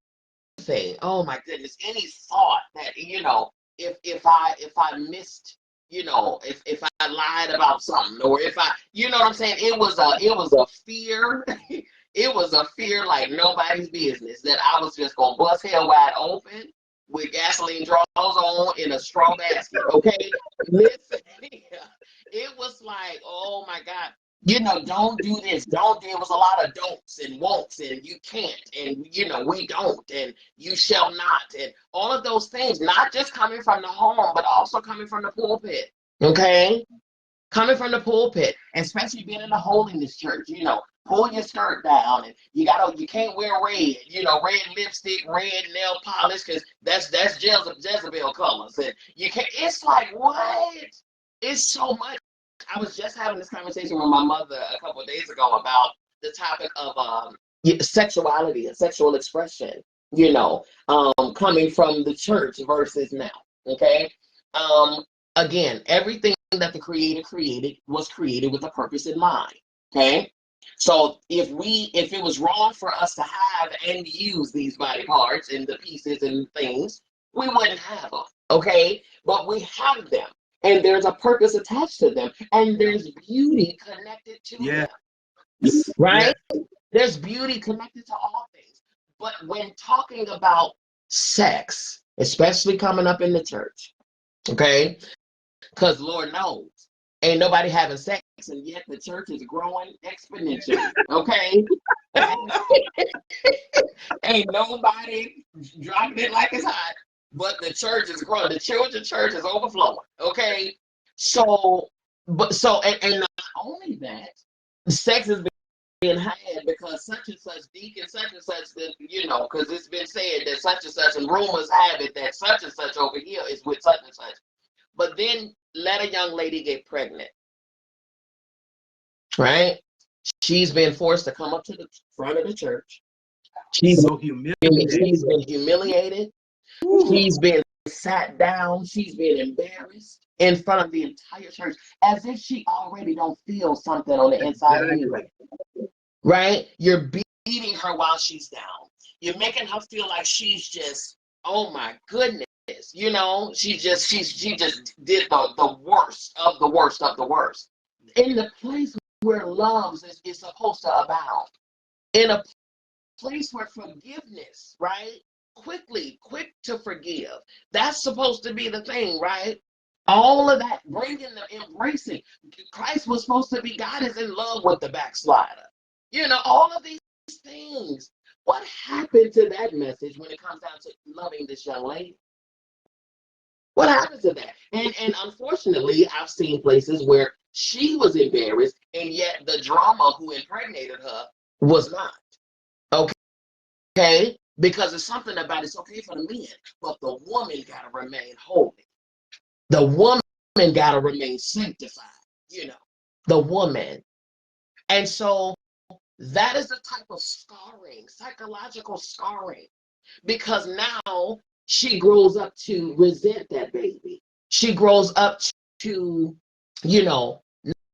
oh my goodness, any thought that, if I missed, if I lied about something, or if I, you know what I'm saying, it was a fear. It was a fear like nobody's business, that I was just gonna bust hell wide open with gasoline draws on in a straw basket. Okay, listen, it was like, oh my God, don't do this, don't do. It was a lot of don'ts and won'ts, and you can't, and we don't, and you shall not, and all of those things, not just coming from the home, but also coming from the pulpit. Okay, coming from the pulpit, especially being in the holiness church, pull your skirt down, and you can't wear red, red lipstick, red nail polish, because that's Jezebel colors, and you can't. It's like, what? It's so much. I was just having this conversation with my mother a couple of days ago about the topic of sexuality and sexual expression, coming from the church versus now. Okay. Again, everything that the creator created was created with a purpose in mind. Okay. So if it was wrong for us to have and use these body parts and the pieces and things, we wouldn't have them. Okay. But we have them, and there's a purpose attached to them, and there's beauty connected to Yeah. them. right? Yes. There's beauty connected to all things. But when talking about sex, especially coming up in the church, okay, because Lord knows, ain't nobody having sex, and yet the church is growing exponentially, okay? Ain't nobody dropping it like it's hot, but the church is growing. The children's church is overflowing, okay? So, and not only that, sex is being had because such and such deacon, such and such, that, you know, because it's been said that such and such, and rumors have it that such and such over here is with such and such. But then let a young lady get pregnant, right? She's been forced to come up to the front of the church. She's So humiliated. been humiliated. Ooh. She's been sat down. She's been embarrassed in front of the entire church, as if she already don't feel something on the inside Exactly. anyway. Right? You're beating her while she's down. You're making her feel like she's just, oh my goodness, you know, she just did the worst of the worst of the worst. In the place where love is supposed to abound. In a place where forgiveness, right? Quick to forgive. That's supposed to be the thing, right? All of that, bringing the embracing. Christ was supposed to be, God is in love with the backslider. You know, all of these things. What happened to that message when it comes down to loving this young lady? What happened to that? And unfortunately, I've seen places where she was embarrassed, and yet the drama who impregnated her was not. Okay? Because it's something about it's okay for the men, but the woman gotta remain holy. The woman gotta remain sanctified, you know, the woman. And so that is the type of scarring, psychological scarring, because now she grows up to resent that baby. She grows up to, you know,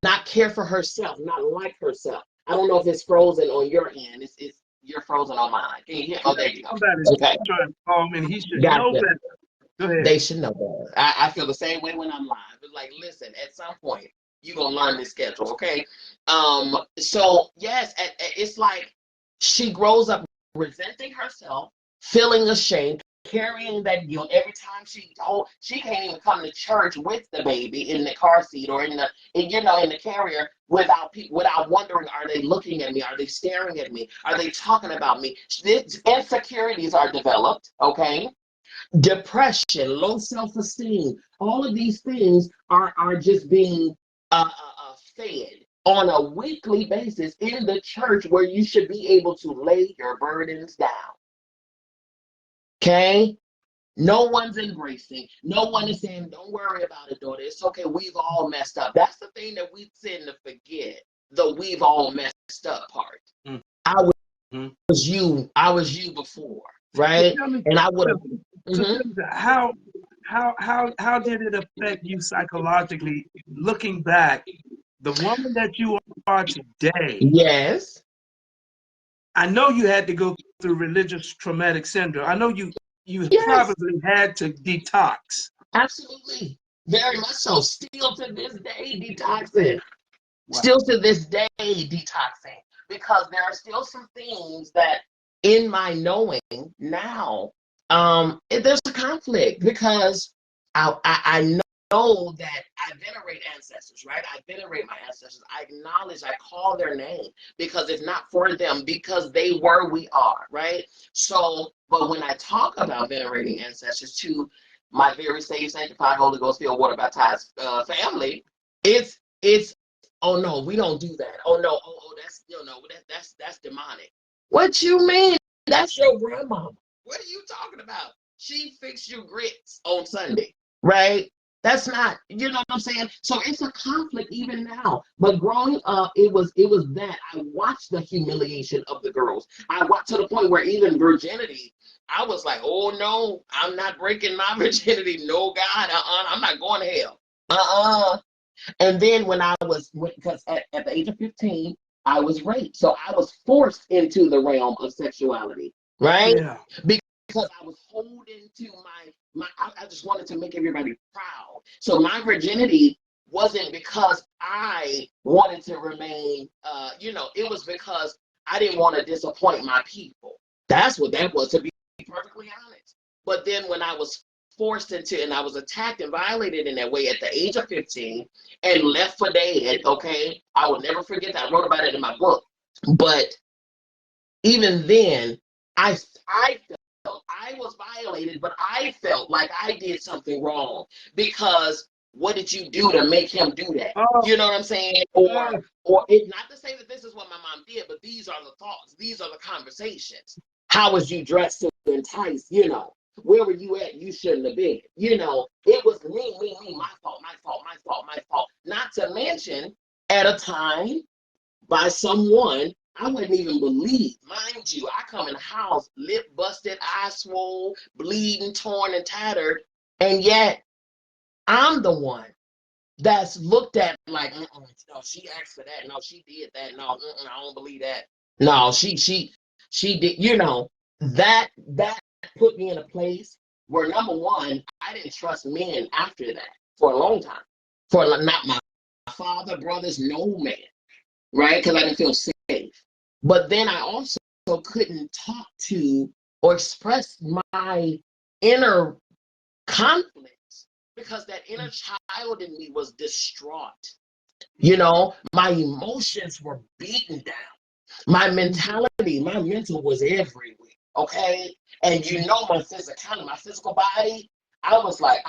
not care for herself, not like herself. I don't know if it's frozen on your end. It's you're frozen on mine. Can you hear? Oh, there you go. Somebody's Okay, trying to call me, and he should know gotcha. better. Go ahead. They should know better. I feel the same way when I'm live. It's like, listen, at some point, you're gonna learn this schedule, okay? So yes, it's like she grows up resenting herself, feeling ashamed, carrying that guilt every time she can't even come to church with the baby in the car seat or in the carrier without wondering, are they looking at me? Are they staring at me? Are they talking about me? Insecurities are developed, okay? Depression, low self-esteem, all of these things are just being fed on a weekly basis in the church, where you should be able to lay your burdens down. Okay? No one's embracing. No one is saying, don't worry about it, daughter. It's okay. We've all messed up. That's the thing that we tend to forget, the we've all messed up part. Mm. I was you before, So right? tell me, And I would have. so tell me how did it affect you psychologically looking back? The woman that you are today, Yes. I know you had to go through religious traumatic syndrome. I know you Yes. probably had to detox. Absolutely. Very much so. Still to this day, detoxing. Wow. Still to this day, detoxing. Because there are still some things that in my knowing now, there's a conflict, because I know that I venerate ancestors, right? I venerate my ancestors. I acknowledge, I call their name, because if not for them, because they were, we are, right? So, but when I talk about venerating ancestors to my very saved, sanctified, Holy Ghost filled, water baptized family, it's oh no, we don't do that. Oh no, that's that's demonic. What you mean? That's your grandma. What are you talking about? She fixed you grits on Sunday, right? That's not, you know what I'm saying? So it's a conflict even now. But growing up, it was that I watched the humiliation of the girls. I watched to the point where even virginity, I was like, oh no, I'm not breaking my virginity. No, God, I'm not going to hell. And then because at the age of 15, I was raped. So I was forced into the realm of sexuality, right? Yeah. Because I was holding to I just wanted to make everybody proud. So my virginity wasn't because I wanted to remain, it was because I didn't want to disappoint my people. That's what that was, to be perfectly honest. But then when I was forced into, and I was attacked and violated in that way at the age of 15 and left for dead, okay? I will never forget that. I wrote about it in my book. But even then, I felt I was violated, but I felt like I did something wrong because what did you do to make him do that? You know what I'm saying? Or it, not to say that this is what my mom did, but these are the thoughts. These are the conversations. How was you dressed to entice? Where were you at? You shouldn't have been. It was me, my fault. Not to mention, at a time, by someone I wouldn't even believe. Mind you, I come in the house, lip busted, eye swole, bleeding, torn, and tattered, and yet I'm the one that's looked at like, no, she asked for that. No, she did that. No, I don't believe that. No, she did. That put me in a place where, number one, I didn't trust men after that for a long time. For not my father, brothers, no man, right? Because I didn't feel safe. But then I also couldn't talk to or express my inner conflicts because that inner child in me was distraught. My emotions were beaten down. My mentality, my mental was everywhere. Okay. And my physical body, I was like,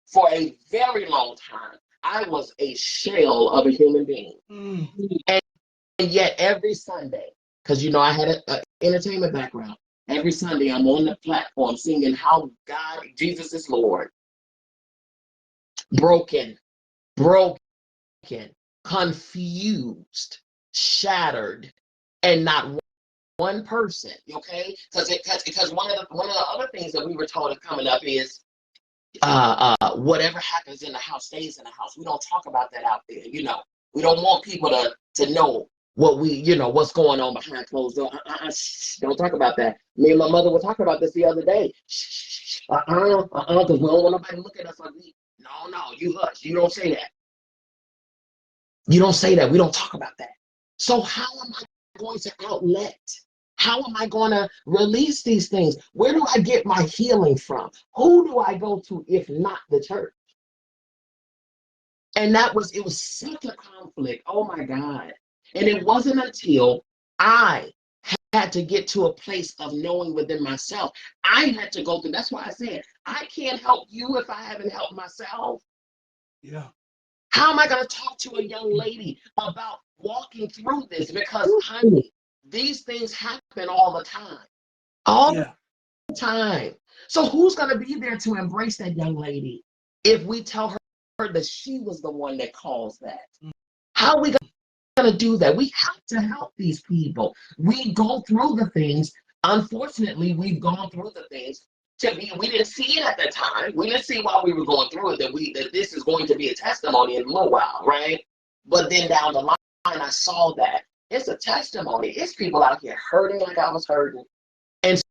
For a very long time, I was a shell of a human being. And yet every Sunday, because I had an entertainment background, every Sunday I'm on the platform singing how God, Jesus is Lord. Broken, confused, shattered, and not one person, okay? Because one of the other things that we were told coming up is whatever happens in the house stays in the house. We don't talk about that out there, We don't want people to know what what's going on behind closed doors. Don't talk about that. Me and my mother were talking about this the other day. Because we don't want nobody to look at us like no, you hush. You don't say that. You don't say that. We don't talk about that. So how am I going to outlet? How am I going to release these things? Where do I get my healing from? Who do I go to if not the church? And it was such a conflict. Oh my God. And it wasn't until I had to get to a place of knowing within myself. I had to go through. That's why I said, I can't help you if I haven't helped myself. Yeah. How am I going to talk to a young lady about walking through this? Because, honey, these things happen all the time. All the time. So who's going to be there to embrace that young lady if we tell her that she was the one that caused that? How are we going to do that? We have to help these people. We go through the things. Unfortunately, we've gone through the things we didn't see it at the time. We didn't see while we were going through it that this is going to be a testimony in a little while, right? But then down the line, I saw that it's a testimony. It's people out here hurting like I was hurting. And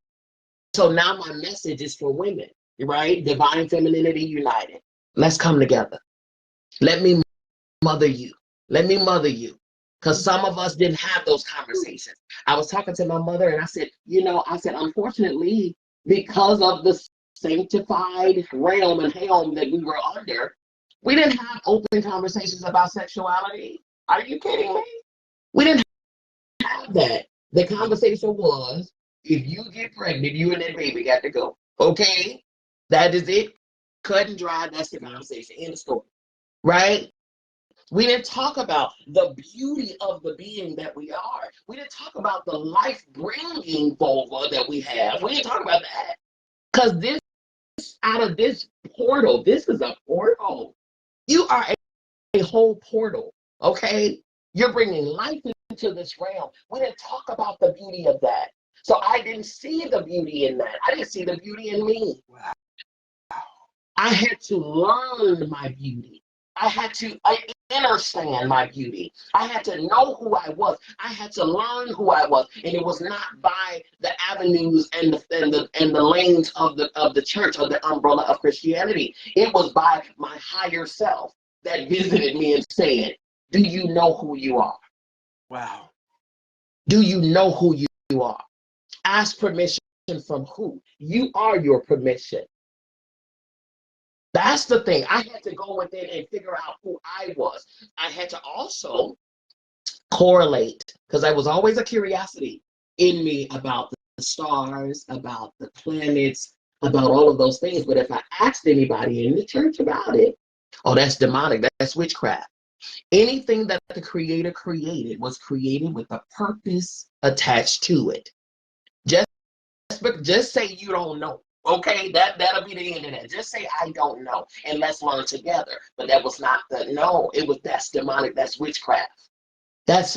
so now my message is for women, right? Divine Femininity United. Let's come together. Let me mother you. Let me mother you. Because some of us didn't have those conversations. I was talking to my mother and I said, unfortunately, because of the sanctified realm and helm that we were under, we didn't have open conversations about sexuality. Are you kidding me? We didn't have that. The conversation was, if you get pregnant, you and that baby got to go. Okay? That is it. Cut and dry. That's the conversation. End of story. Right? We didn't talk about the beauty of the being that we are. We didn't talk about the life-bringing vulva that we have. We didn't talk about that. Because out of this portal, this is a portal. You are a whole portal, okay? You're bringing life into this realm. We didn't talk about the beauty of that. So I didn't see the beauty in that. I didn't see the beauty in me. Wow. I had to learn my beauty. I had to, understand my beauty. I had to know who I was. I had to learn who I was, and it was not by the avenues and the lanes of the church or the umbrella of Christianity. It was by my higher self that visited me and said, "Do you know who you are? Wow. Do you know who you are? Ask permission from who? You are your permission." That's the thing. I had to go within and figure out who I was. I had to also correlate, because there was always a curiosity in me about the stars, about the planets, about all of those things. But if I asked anybody in the church about it, oh, that's demonic, that's witchcraft. Anything that the Creator created was created with a purpose attached to it. Just say you don't know. Okay, that'll be the end of that. Just say I don't know, and let's learn together. But that was not the no. That's demonic. That's witchcraft. That's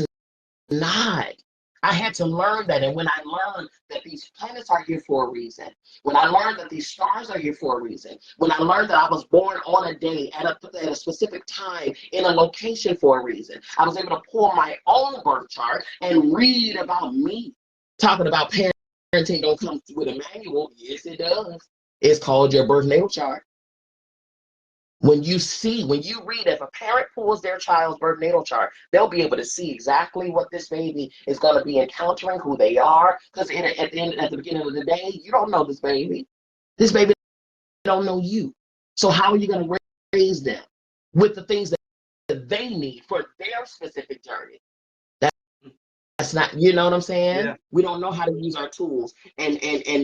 not. I had to learn that, and when I learned that these planets are here for a reason, when I learned that these stars are here for a reason, when I learned that I was born on a day at a specific time in a location for a reason, I was able to pull my own birth chart and read about me. Talking about parenting don't come with a manual. Yes, it does. It's called your birth natal chart. When you read, if a parent pulls their child's birth natal chart, they'll be able to see exactly what this baby is going to be encountering, who they are. Because at the beginning of the day, you don't know this baby. This baby don't know you. So how are you going to raise them with the things that they need for their specific journey? That's not, you know what I'm saying? Yeah. We don't know how to use our tools, and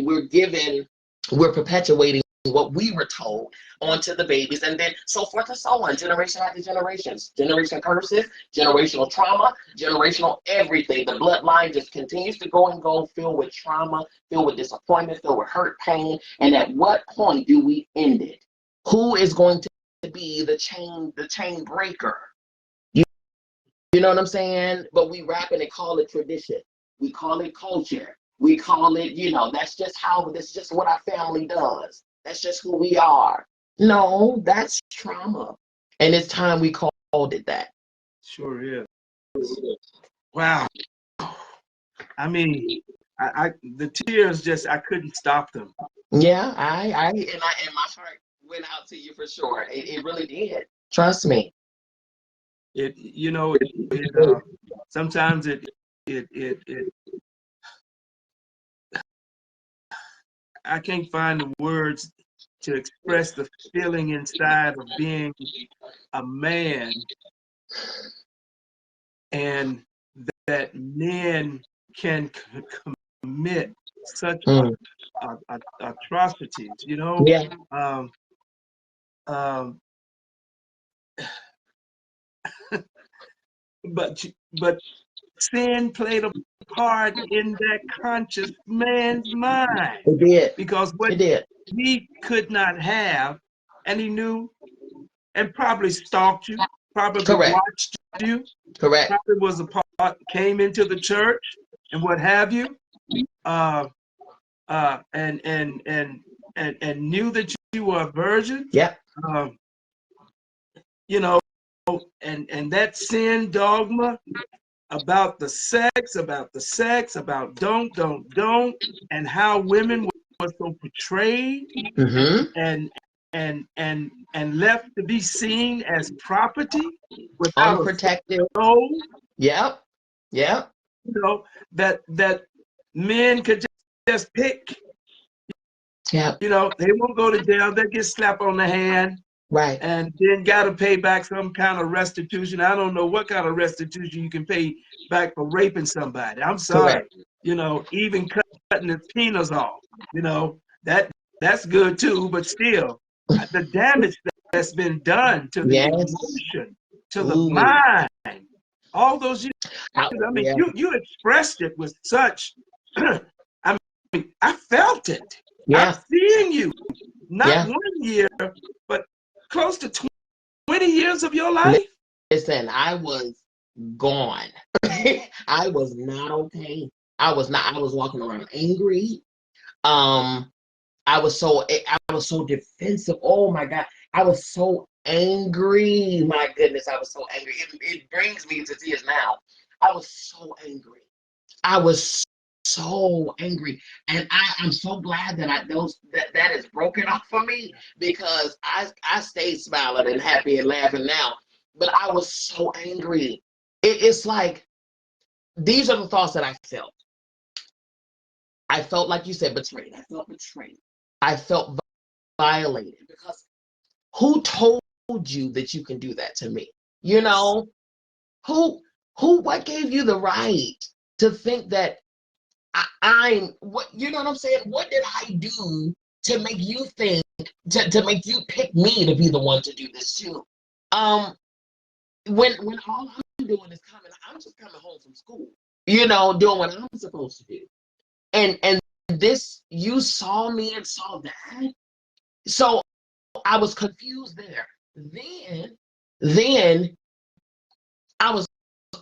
we're perpetuating what we were told onto the babies, and then so forth and so on, generation after generations, generation curses, generational trauma, generational everything. The bloodline just continues to go and go, filled with trauma, filled with disappointment, filled with hurt, pain. And at what point do we end it? Who is going to be the chain breaker? You know what I'm saying? But we rap it and call it tradition. We call it culture. We call it, that's just what our family does. That's just who we are. No, that's trauma. And it's time we called it that. Sure is. Wow. I mean, I the tears just, I couldn't stop them. Yeah, and my heart went out to you for sure. It really did. Trust me. Sometimes I can't find the words to express the feeling inside of being a man, and that men can commit such atrocities, Yeah. But sin played a part in that conscious man's mind. It did. Because what he could not have, and he knew, and probably stalked you, probably watched you, probably was a part, came into the church and what have you, and knew that you were a virgin. Yeah. And that sin dogma about the sex, about don't, and how women were so portrayed, and left to be seen as property without unprotected. Soul. Yep. That men could just pick. Yeah. They won't go to jail. They get slapped on the hand. Right. And then got to pay back some kind of restitution. I don't know what kind of restitution you can pay back for raping somebody. I'm sorry. Even cutting the penis off, that's good too, but still, the damage that's been done to the emotion, to the mind, all those years. I mean, you expressed it with such, I mean, I felt it. Yeah. I'm seeing you, not 1 year, but close to 20 years of your life. Listen, I was gone. I was not okay. I was walking around angry. I was so defensive. Oh my God. I was so angry. My goodness, I was so angry. It brings me to tears now. I was so angry. I was so angry. And I'm so glad that that is broken off for me, because I stayed smiling and happy and laughing now. But I was so angry. It's like, these are the thoughts that I felt. I felt, like you said, betrayed. I felt betrayed. I felt violated, because who told you that you can do that to me? You know, who what gave you the right to think that I'm what, you know what I'm saying? What did I do to make you think, to make you pick me to be the one to do this too? Um, when all I'm doing is I'm just coming home from school, doing what I'm supposed to do. And this, you saw me and saw that. So I was confused there. Then I was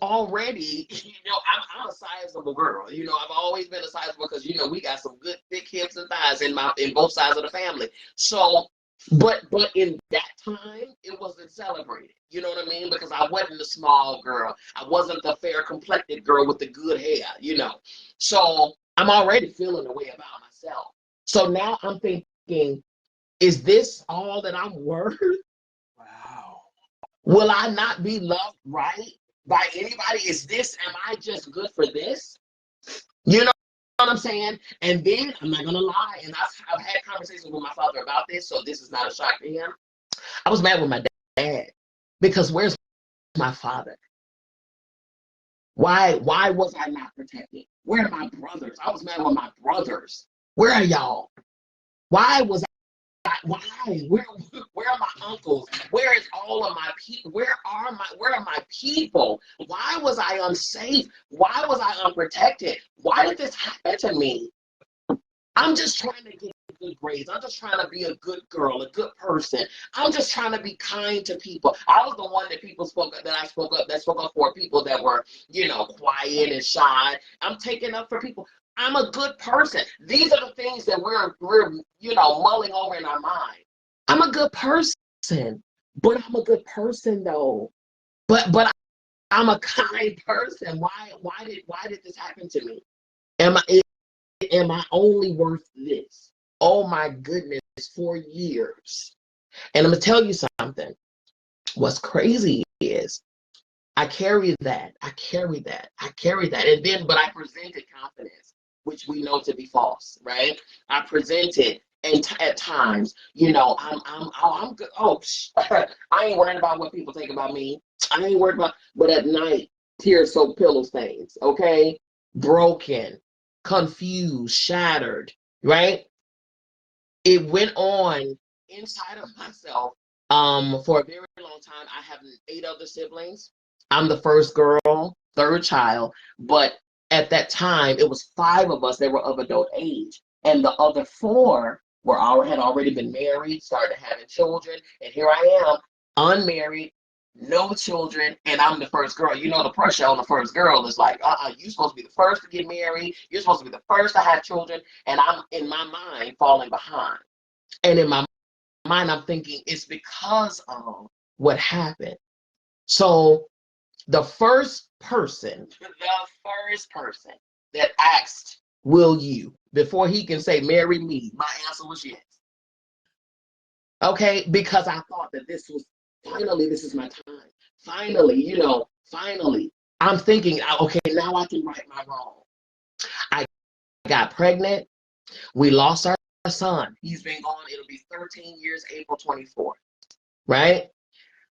already, I'm a sizable girl. I've always been a sizable, because we got some good thick hips and thighs in both sides of the family. So, but in that time, it wasn't celebrated. You know what I mean? Because I wasn't the small girl. I wasn't the fair complected girl with the good hair. So I'm already feeling the way about myself. So now I'm thinking, is this all that I'm worth? Wow. Will I not be loved right by anybody? Am I just good for this? You know what I'm saying? And then, I'm not going to lie, and I've had conversations with my father about this, so this is not a shock to him. I was mad with my dad, because where's my father? Why was I not protected? Where are my brothers? I was mad with my brothers. Where are y'all? Why was why? Where are my uncles? Where is all of my people? Where are my people? Why was I unsafe? Why was I unprotected? Why did this happen to me? I'm just trying to get good grades. I'm just trying to be a good girl, a good person. I'm just trying to be kind to people. I was the one that spoke up for people that were, quiet and shy. I'm taking up for people. I'm a good person. These are the things that we're mulling over in our mind. I'm a good person, but I'm a good person though. But I'm a kind person. Why did this happen to me? Am I only worth this? Oh my goodness, 4 years. And I'm gonna tell you something. What's crazy is I carry that. And then, but I presented confidence, which we know to be false, right? I presented, and at times, I'm good. Oh, I ain't worried about what people think about me. I ain't worried about, but at night, tears soaked pillow stains, okay? Broken, confused, shattered, right? It went on inside of myself for a very long time. I have 8 other siblings. I'm the first girl, third child, but at that time it was 5 of us that were of adult age, and the other 4 had already been married, started having children, and here I am, unmarried, no children, and I'm the first girl. The pressure on the first girl is like, you're supposed to be the first to get married, you're supposed to be the first to have children, and I'm, in my mind, falling behind. And in my mind, I'm thinking it's because of what happened. So the first person that asked, will you, before he can say, marry me, my answer was yes. Okay, because I thought that this is my time. Finally, I'm thinking, okay, now I can right my wrong. I got pregnant. We lost our son. He's been gone. It'll be 13 years, April 24th, right?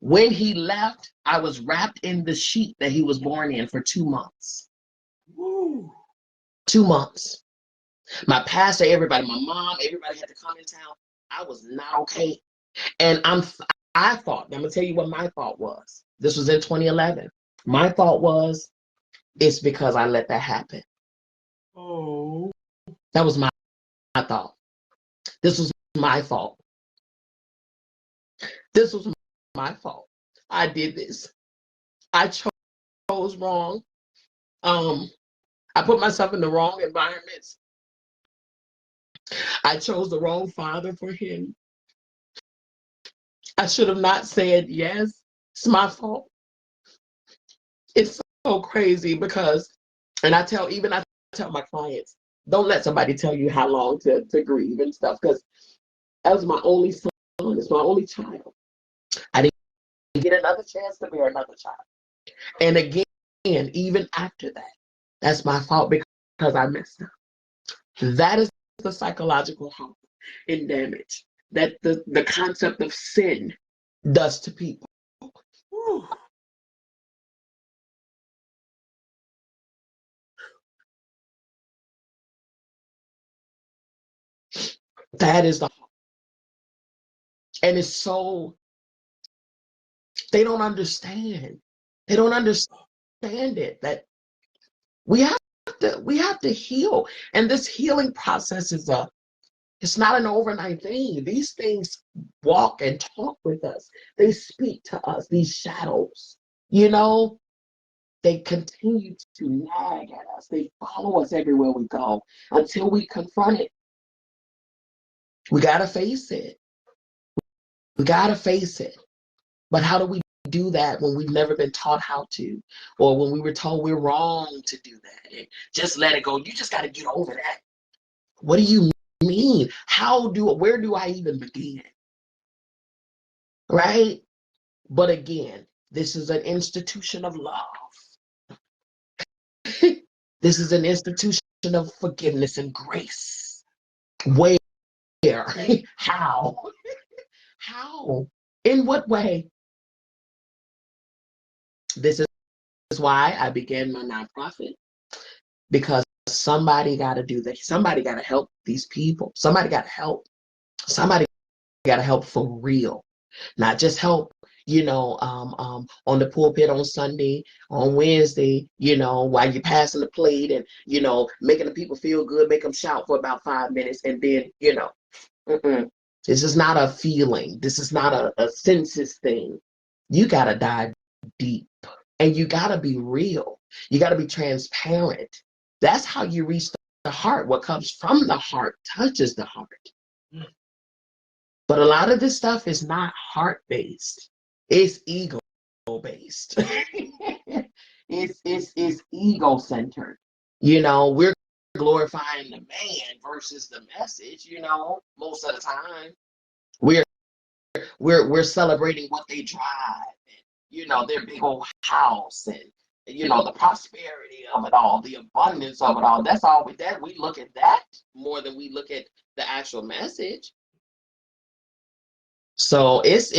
When he left, I was wrapped in the sheet that he was born in for 2 months. Woo. 2 months. My pastor, everybody, my mom, everybody had to come in town. I was not okay. And I thought, I'm going to tell you what my thought was. This was in 2011. My thought was, it's because I let that happen. Oh. That was my thought. This was my fault. This was my fault. I did this. I chose wrong. I put myself in the wrong environments. I chose the wrong father for him. I should have not said yes. It's my fault. It's so crazy because, and I tell my clients, don't let somebody tell you how long to grieve and stuff, because that was my only son. It's my only child. I didn't get another chance to bear another child. And again, even after that, that's my fault because I messed up. That is the psychological harm and damage that the concept of sin does to people. Whew. That is the harm. And it's so, they don't understand. They don't understand it, that we have to heal. And this healing process it's not an overnight thing. These things walk and talk with us. They speak to us, these shadows. They continue to nag at us. They follow us everywhere we go until we confront it. We got to face it. We got to face it. But how do we do that when we've never been taught how to, or when we were told we're wrong to do that? And just let it go. You just got to get over that. What do you mean? Where do I even begin? Right? But again, this is an institution of love. This is an institution of forgiveness and grace. Where? How? How? In what way? This is why I began my nonprofit, because somebody got to do this. Somebody got to help these people. Somebody got to help. Somebody got to help for real, not just help, on the pulpit on Sunday, on Wednesday, while you're passing the plate and, making the people feel good, make them shout for about 5 minutes. And then, this is not a feeling. This is not a census thing. You got to dive deep, and you got to be real. You got to be transparent. That's how you reach the heart. What comes from the heart touches the heart. But a lot of this stuff is not heart-based. It's ego-based. It's ego-centered. We're glorifying the man versus the message, most of the time. We're celebrating what they drive, and, their big old house, and the prosperity of it all, the abundance of it all. That's all we look at that more than we look at the actual message. So it's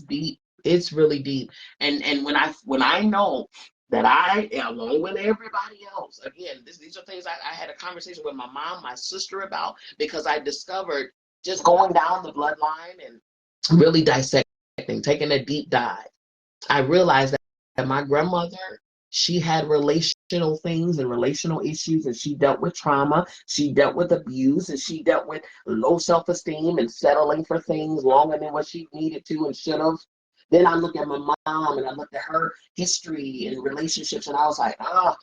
deep. It's really deep. And when I know that I, along with everybody else, again, these are things I had a conversation with my mom, my sister about, because I discovered, just going down the bloodline and really dissecting, taking a deep dive, I realized that my grandmother, she had relational things and relational issues, and she dealt with trauma, she dealt with abuse, and she dealt with low self-esteem and settling for things longer than what she needed to and should have. Then I looked at my mom and I looked at her history and relationships, and I was like, I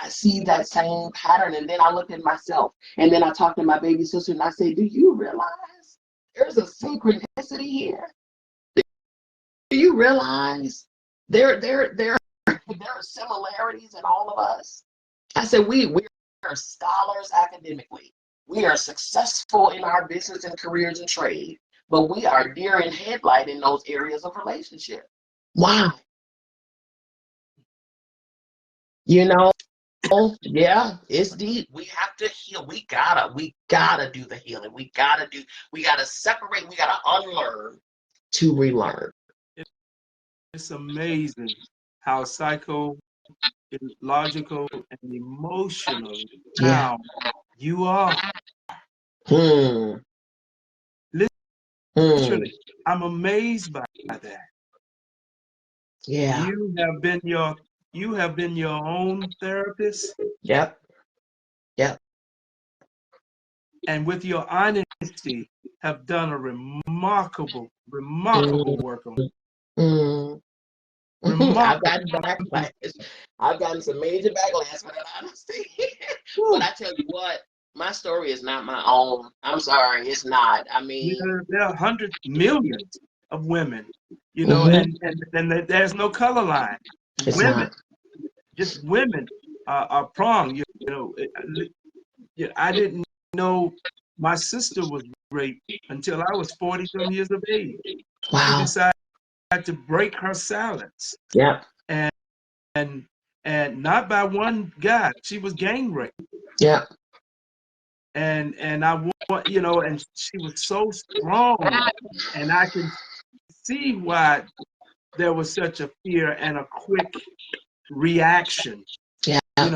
see that same pattern. And then I looked at myself, and then I talked to my baby sister and I said, do you realize there's a synchronicity here? Do you realize there are similarities in all of us? I said, we are scholars academically. We are successful in our business and careers and trade, but we are deer in headlight in those areas of relationship. Why? Yeah, it's deep. We have to heal. We gotta do the healing. We gotta separate. We gotta unlearn to relearn. It's amazing how psychological and emotionally sound you are. Literally, I'm amazed by that. Yeah. You have been your own therapist. Yep. And with your honesty, have done a remarkable work on it. I've gotten backlash. I've gotten some major backlash for that honesty. But I tell you what, my story is not my own. I'm sorry, it's not. I mean, there are hundreds, millions of women, you know, and there's no color line. It's Women, not. just women are prong. You know, I didn't know my sister was raped until I was 40-some years of age. She Wow. decided to break her silence, Yeah. and not by one guy. She was gang raped, Yeah. and I want, you know, and she was so strong, and I can see why there was such a fear and a quick reaction. Yeah. You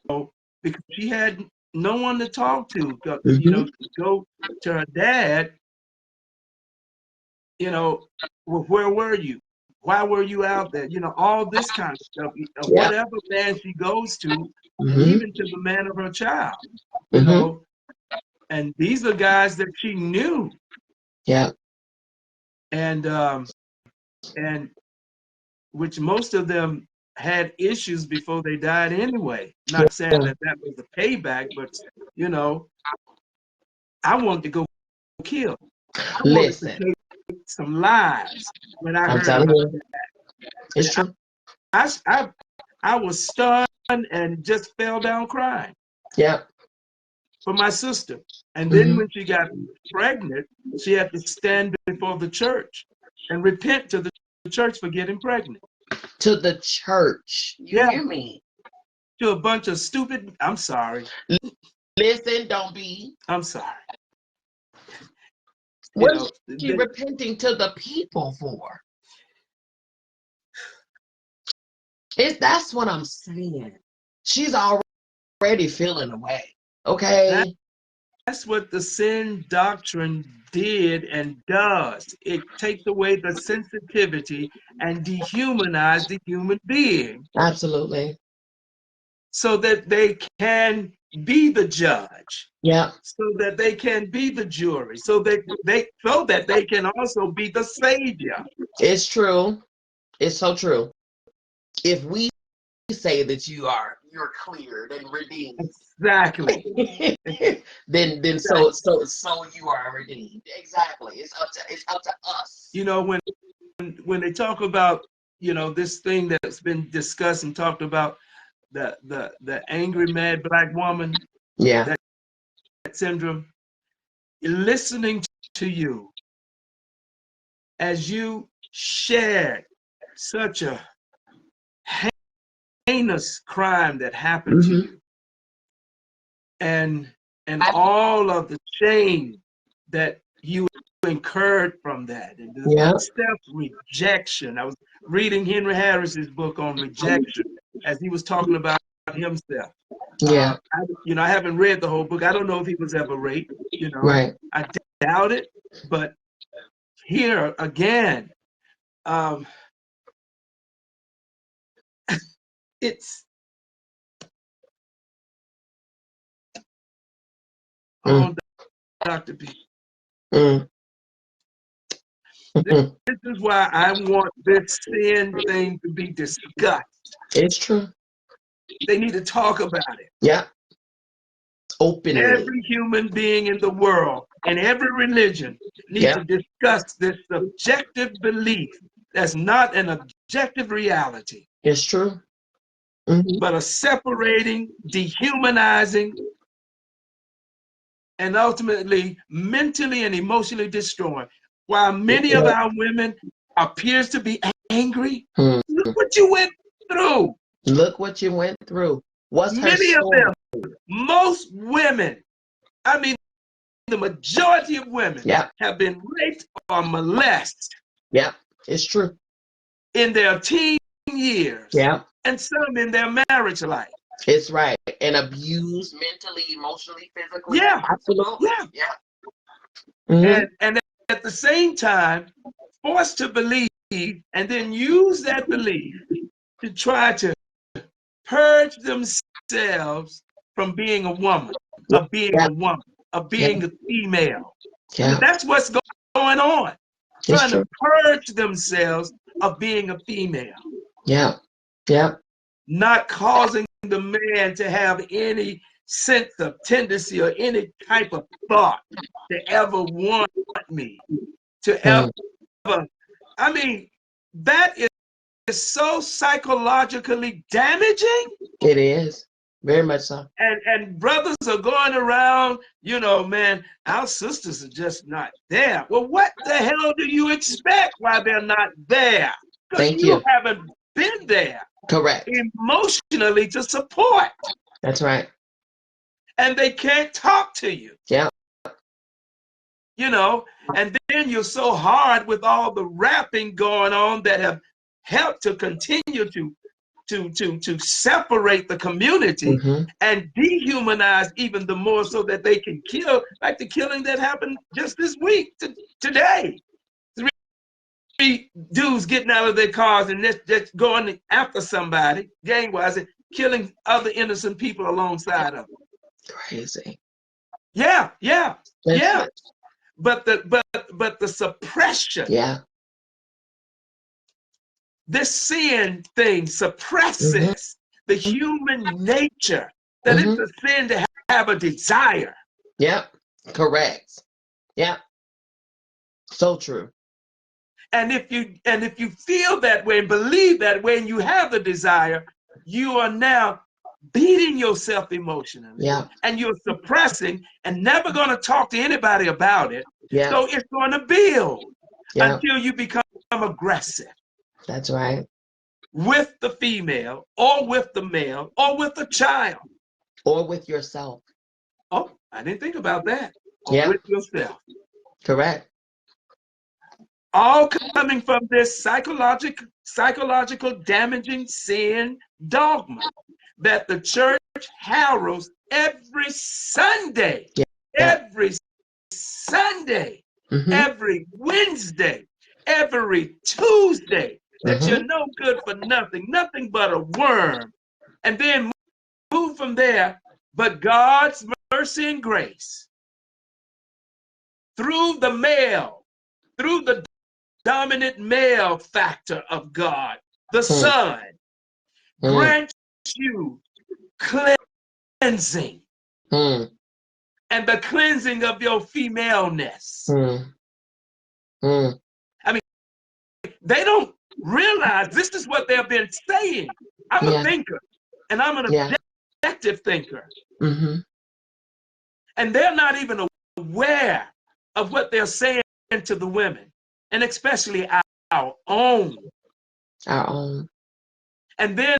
know, because she had no one to talk to. You know, Mm-hmm. to go to her dad. You know, well, where were you? Why were you out there? You know, all this kind of stuff. Yeah. Whatever man she goes to, and Mm-hmm. even to the man of her child, you Mm-hmm. know, and these are guys that she knew, Yeah. and which most of them had issues before they died anyway. Not saying Yeah. that was a payback, but you know, I wanted to go kill. I wanted to Listen, take some lives when I I'm heard telling about you, it's that. true. I was stunned and just fell down crying Yeah. for my sister. And then Mm-hmm. when she got pregnant, she had to stand before the church and repent to the church for getting pregnant. To the church. You Yeah, hear me? to a bunch of stupid. I'm sorry. Listen, don't be. I'm sorry. You What's know, she repenting to the people for? That's what I'm saying. She's already feeling away. Okay. that's what the sin doctrine did and does. It takes away the sensitivity and dehumanizes the human being Absolutely. so that they can be the judge, Yeah. so that they can be the jury, so that they can also be the savior. It's true. It's so true. If we say that you're cleared and redeemed, Exactly. then so you are redeemed. Exactly. It's up to us. You know, when they talk about, you know, this thing that's been discussed and talked about, the angry mad black woman, Yeah. that syndrome, listening to you as you shared such a heinous crime that happened to Mm-hmm. you, and all of the shame that you incurred from that, and Yeah. the self-rejection. I was reading Henry Harris's book on rejection as he was talking about himself. Yeah. I haven't read the whole book. I don't know if he was ever raped. You know, Right. I doubt it. But here again, it's Mm. oh, Dr. P. Mm. This is why I want this sin thing to be discussed. It's true. They need to talk about it. Yeah. Openly. Every human being in the world and every religion needs Yeah. to discuss this subjective belief that's not an objective reality, It's true. Mm-hmm. but a separating, dehumanizing, and ultimately mentally and emotionally destroying. While many of Yeah. our women appears to be angry, Mm. look what you went through. Look what you went through. What's her Many of story? them, most women, I mean, the majority of women Yeah. have been raped or molested Yeah. It's true. in their teen years, Yeah. and some in their marriage life. It's right. And abused mentally, emotionally, physically. Yeah, Absolutely. yeah. Yeah. Mm-hmm. And at the same time, forced to believe and then use that belief to try to purge themselves from being a woman, of being Yeah. a woman, of Yeah. being a female. I mean, Yeah. that's what's going on. It's Trying true. to purge themselves of being a female, Yeah. Yeah. not causing the man to have any sense of tendency or any type of thought to ever want me, to ever Mm. I mean, that is so psychologically damaging. It is. Very much so. And brothers are going around, you know, man, our sisters are just not there. Well, what the hell do you expect while they're not there? Because Thank you you. haven't been there Correct. emotionally to support. That's right. And they can't talk to you. Yeah. You know, and then you're so hard with all the rapping going on that have helped to continue to separate the community and dehumanize even the more, so that they can kill, like the killing that happened just this week, today. Three dudes getting out of their cars and just going after somebody, gang-wise, and killing other innocent people alongside of them. Crazy. Yeah. That's But the suppression. Yeah. This sin thing suppresses the human nature, that it's a sin to have a desire. Yep. Correct. Yep. So true. And if you feel that way and believe that way and you have the desire, you are now beating yourself emotionally. Yeah. And you're suppressing and never going to talk to anybody about it. Yeah. So it's going to build until you become aggressive. That's right. With the female, or with the male, or with the child. Or with yourself. Oh, I didn't think about that. Or with yourself. Correct. All coming from this psychological damaging sin dogma that the church heralds every Sunday. Every Sunday. Every Wednesday. Every Tuesday. That you're no good for nothing but a worm. And then move from there. But God's mercy and grace, through the male, through the dominant male factor of God, the Son, grants you cleansing. And the cleansing of your femaleness. I mean, they don't realize this is what they've been saying. I'm a thinker, and I'm an objective thinker. And they're not even aware of what they're saying to the women, and especially our own. Our own. And then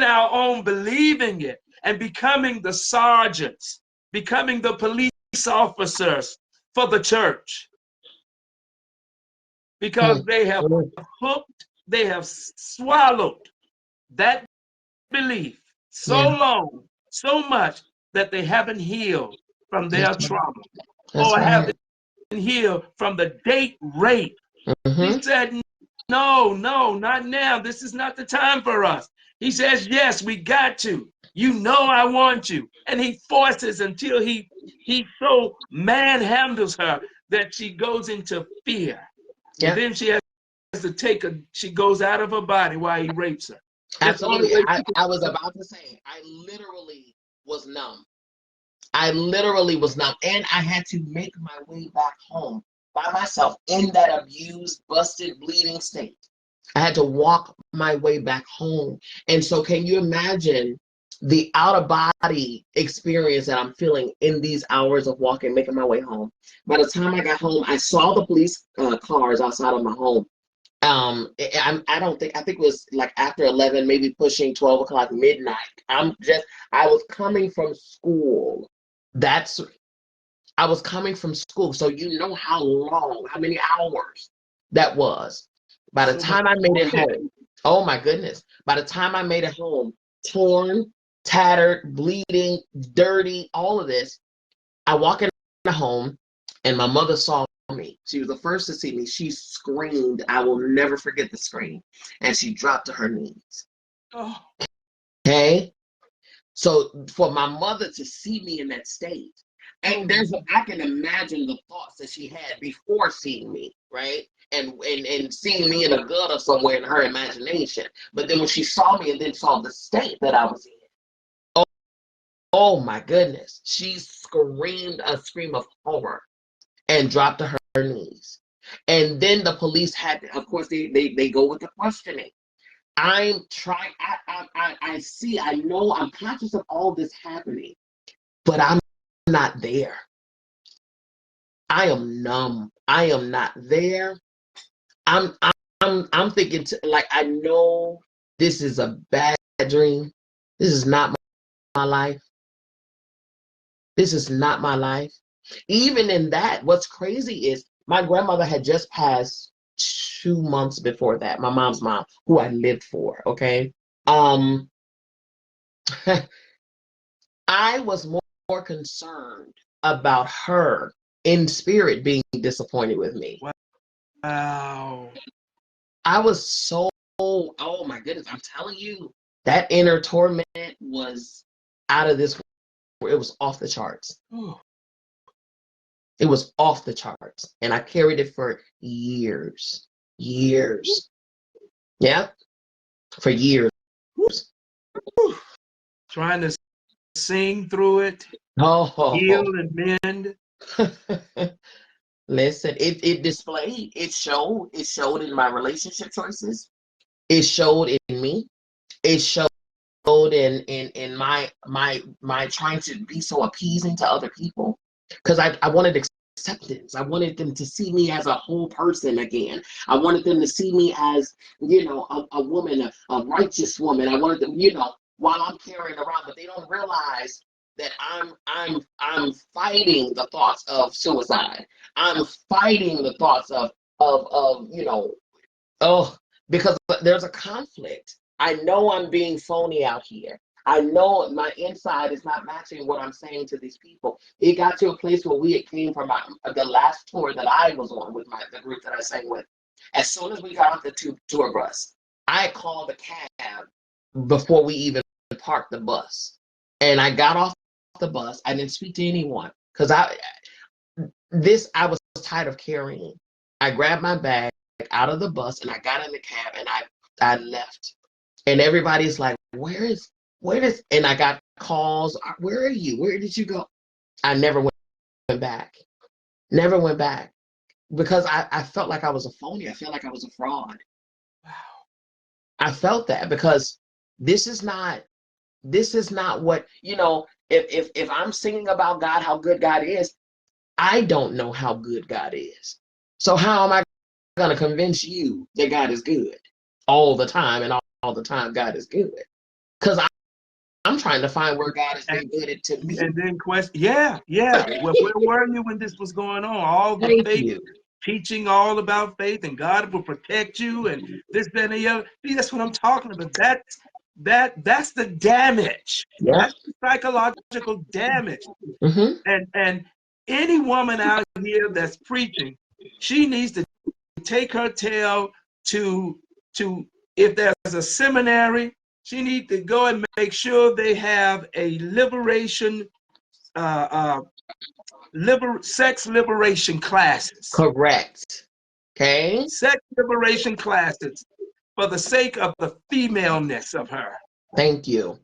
our own believing it and becoming the sergeants, becoming the police officers for the church. Because they have hooked, they have swallowed that belief so long, so much, that they haven't healed from their trauma. Or haven't healed from the date rape. He said, no, not now. This is not the time for us. He says, yes, we got to. You know I want you. And he forces until he so manhandles her that she goes into fear. And then she has to she goes out of her body while he rapes her. Absolutely. I was about to say, I literally was numb. And I had to make my way back home by myself in that abused, busted, bleeding state. I had to walk my way back home. And so can you imagine the out-of-body experience that I'm feeling in these hours of walking, making my way home? By the time I got home, I saw the police cars outside of my home. I think it was like after 11, maybe pushing 12 o'clock midnight. I was coming from school. I was coming from school. So you know how many hours that was. By the time I made it home, oh my goodness. By the time I made it home, torn, tattered, bleeding, dirty, all of this, I walk in the home and my mother saw me. She was the first to see me. She screamed. I will never forget the scream. And she dropped to her knees. Oh. Okay. So for my mother to see me in that state, and I can imagine the thoughts that she had before seeing me, right? And seeing me in a gutter somewhere in her imagination. But then when she saw me and then saw the state that I was in, oh my goodness, she screamed a scream of horror and dropped to her knees. And then the police had, of course, they go with the questioning. I'm trying, I see, I know, I'm conscious of all this happening, but I'm not there. I am numb. I am not there. I'm thinking like, I know this is a bad dream. This is not my life. This is not my life. Even in that, what's crazy is my grandmother had just passed 2 months before that. My mom's mom, who I lived for. Okay. I was more concerned about her in spirit being disappointed with me. Wow. I was so, oh my goodness, I'm telling you, that inner torment was out of this world. It was off the charts. It was off the charts. And I carried it for years. Years. Yeah. For years. Trying to sing through it, heal and mend. Listen, it displayed, it showed in my relationship choices. It showed in me. It showed in my trying to be so appeasing to other people, because I wanted acceptance. I wanted them to see me as a whole person again. I wanted them to see me as, you know, a woman, a righteous woman. I wanted them, you know, while I'm carrying around, but they don't realize that I'm fighting the thoughts of suicide. I'm fighting the thoughts of you know, because there's a conflict. I know I'm being phony out here. I know my inside is not matching what I'm saying to these people. It got to a place where we came from the last tour that I was on with the group that I sang with. As soon as we got off the tour bus, I called a cab before we even parked the bus. And I got off the bus. I didn't speak to anyone because I was tired of carrying. I grabbed my bag out of the bus and I got in the cab and I left. And everybody's like, where is, and I got calls, where are you? Where did you go? I never went back. Never went back. Because I felt like I was a phony. I felt like I was a fraud. Wow. I felt that because this is not what, you know, if I'm singing about God, how good God is, I don't know how good God is. So how am I going to convince you that God is good all the time, and all the time God is good? Because I'm trying to find where God has been good to me. And then yeah. Well, where were you when this was going on? All the Thank faith you. teaching all about faith and God will protect you and this, that, and the other. See, that's what I'm talking about. That's the damage. Yeah. That's the psychological damage. Mm-hmm. And any woman out here that's preaching, she needs to take her tail to if there's a seminary, she needs to go and make sure they have a liberation, sex liberation classes. Correct. Okay. Sex liberation classes for the sake of the femaleness of her. Thank you.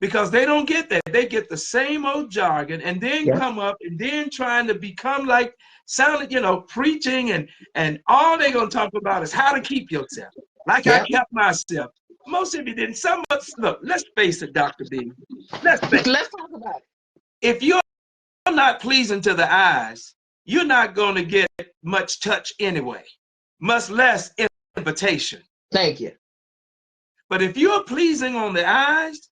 Because they don't get that. They get the same old jargon and then come up and then trying to become like sounding, you know, preaching and all they're going to talk about is how to keep yourself. Like I kept myself. Most of you didn't. Some of us, look, let's face it, Dr. B. Let's talk about it. If you're not pleasing to the eyes, you're not going to get much touch anyway, much less invitation. Thank you. But if you're pleasing on the eyes,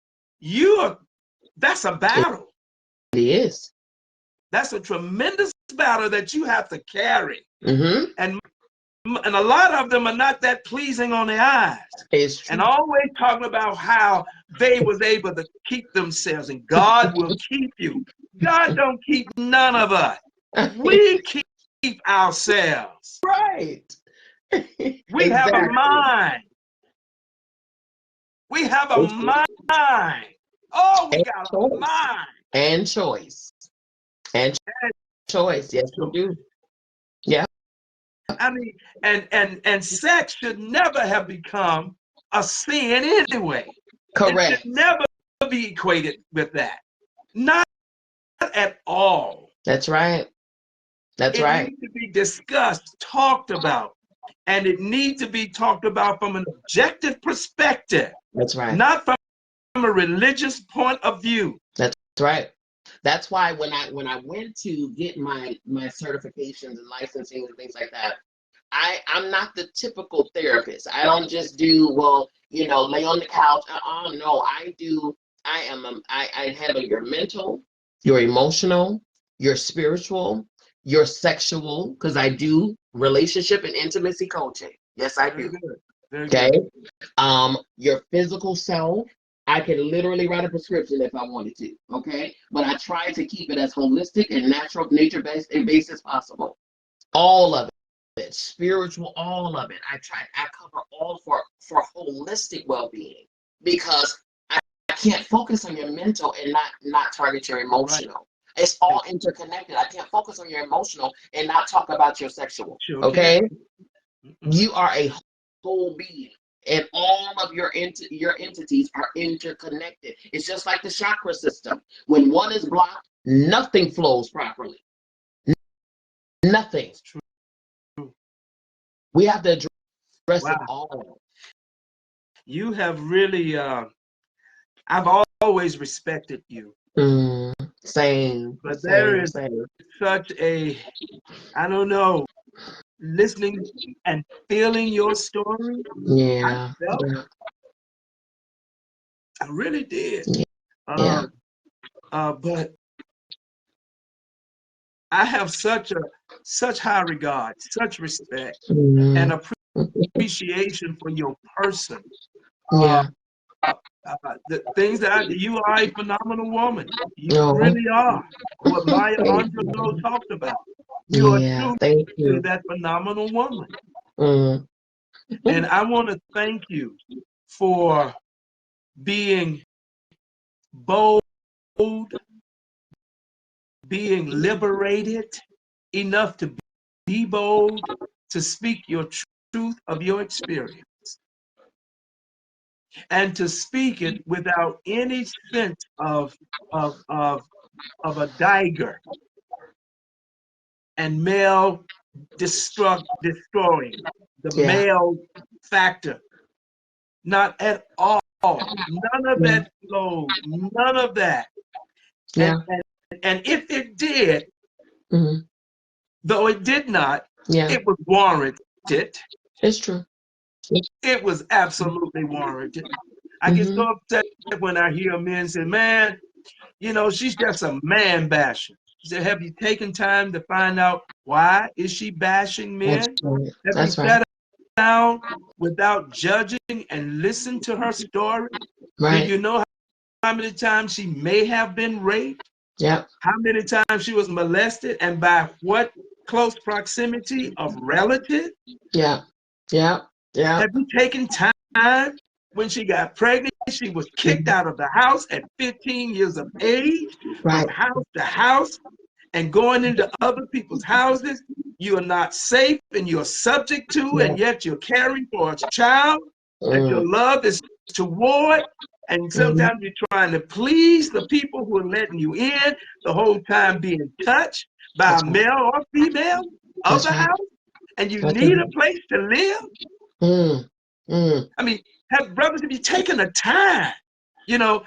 that's a battle. It is. That's a tremendous battle that you have to carry. Mm-hmm. And a lot of them are not that pleasing on the eyes. It's true. And always talking about how they was able to keep themselves, and God will keep you. God don't keep none of us. We keep ourselves. Right. We have a mind. We have a mind. Oh, we got a mind. And choice. And choice. Yes, we do. Yeah. I mean, and sex should never have become a sin anyway. Correct. It should never be equated with that. Not at all. That's right. That's It right. needs to be discussed, talked about, and it needs to be talked about from an objective perspective, That's right. not from a religious point of view. That's right. That's why when I went to get my certifications and licensing and things like that, I'm not the typical therapist. I don't just do, well, you know, lay on the couch. No, I handle your mental, your emotional, your spiritual, your sexual, because I do relationship and intimacy coaching. Yes, I Very do. good. Very Okay. good. Your physical self. I can literally write a prescription if I wanted to. Okay. But I try to keep it as holistic and natural, nature-based as possible. All of it, spiritual, all of it. I cover all for holistic well-being, because I can't focus on your mental and not target your emotional. Right. It's all interconnected. I can't focus on your emotional and not talk about your sexual. Sure. Okay. You are a whole being, and all of your entities are interconnected. It's just like the chakra system. When one is blocked, nothing flows properly. Nothing. True. We have to address Wow. it all. You have really, I've always respected you. Same. But Same, there is same. such a, I don't know, listening and feeling your story. Yeah. I really did. Yeah. But I have such high regard, such respect, and appreciation for your person. Yeah. The things that you are a phenomenal woman. You really are. What Maya Angelou talked about. You are truly that phenomenal woman. And I want to thank you for being bold, being liberated enough to be bold, to speak your truth of your experience, and to speak it without any sense of a dagger and male destroying the male factor. Not at all. None of that flows. None of that. Yeah. And if it did, though it did not, it was warranted. It's true. It was absolutely warranted. I get so upset when I hear men say, man, you know, she's just a man basher. She said, have you taken time to find out why is she bashing men? Have you sat down without judging and listened to her story? Right. Do you know how many times she may have been raped? Yep. How many times she was molested, and by what close proximity of relative? Yeah. Yeah. Yeah. Have you taken time when she got pregnant? She was kicked out of the house at 15 years of age, from house to house, and going into other people's houses. You are not safe and you're subject to, and yet you're caring for a child that your love is toward. And sometimes you're trying to please the people who are letting you in, the whole time being touched by a male or female of the house, and you need a place to live. I mean, brothers, have you taken the time? You know,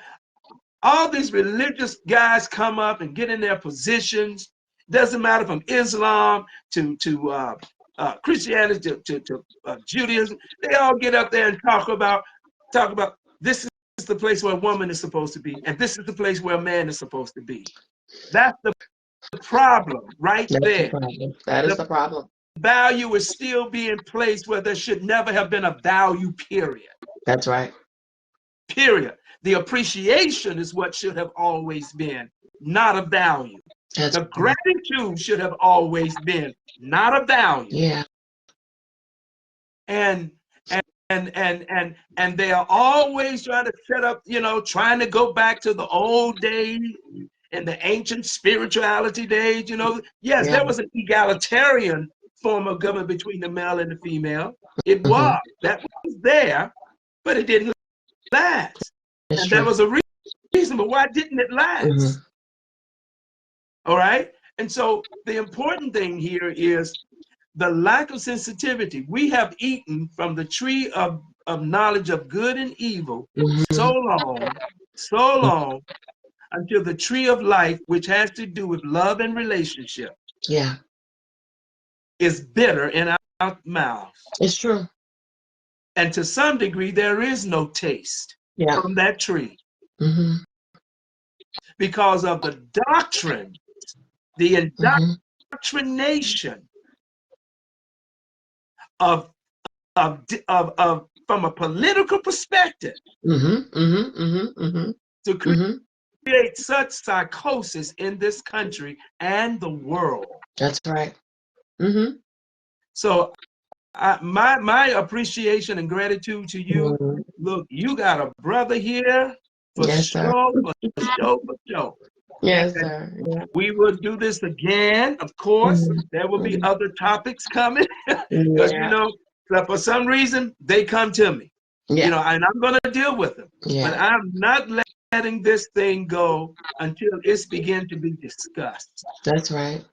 all these religious guys come up and get in their positions. Doesn't matter from Islam to Christianity to Judaism. They all get up there and talk about this is the place where a woman is supposed to be, and this is the place where a man is supposed to be. That's the problem right there. That is the problem. Value is still being placed where there should never have been a value, period. That's right. Period. The appreciation is what should have always been, not a value. The gratitude should have always been, not a value. Yeah. And they are always trying to set up, you know, trying to go back to the old days and the ancient spirituality days, you know. Yes, there was an egalitarian form of government between the male and the female. It was. That was there, but it didn't last. And there was a reason, but why didn't it last? All right? And so the important thing here is the lack of sensitivity. We have eaten from the tree of knowledge of good and evil so long, until the tree of life, which has to do with love and relationship, is bitter in our mouths. It's true. And to some degree, there is no taste from that tree because of the doctrine, the indoctrination of from a political perspective to create such psychosis in this country and the world. That's right. So my appreciation and gratitude to you. Look, you got a brother here for sure. Yes, and sir. Yeah. We will do this again, of course. There will be other topics coming because for some reason they come to me, and I'm going to deal with them. But I'm not letting this thing go until it's begin to be discussed. That's right.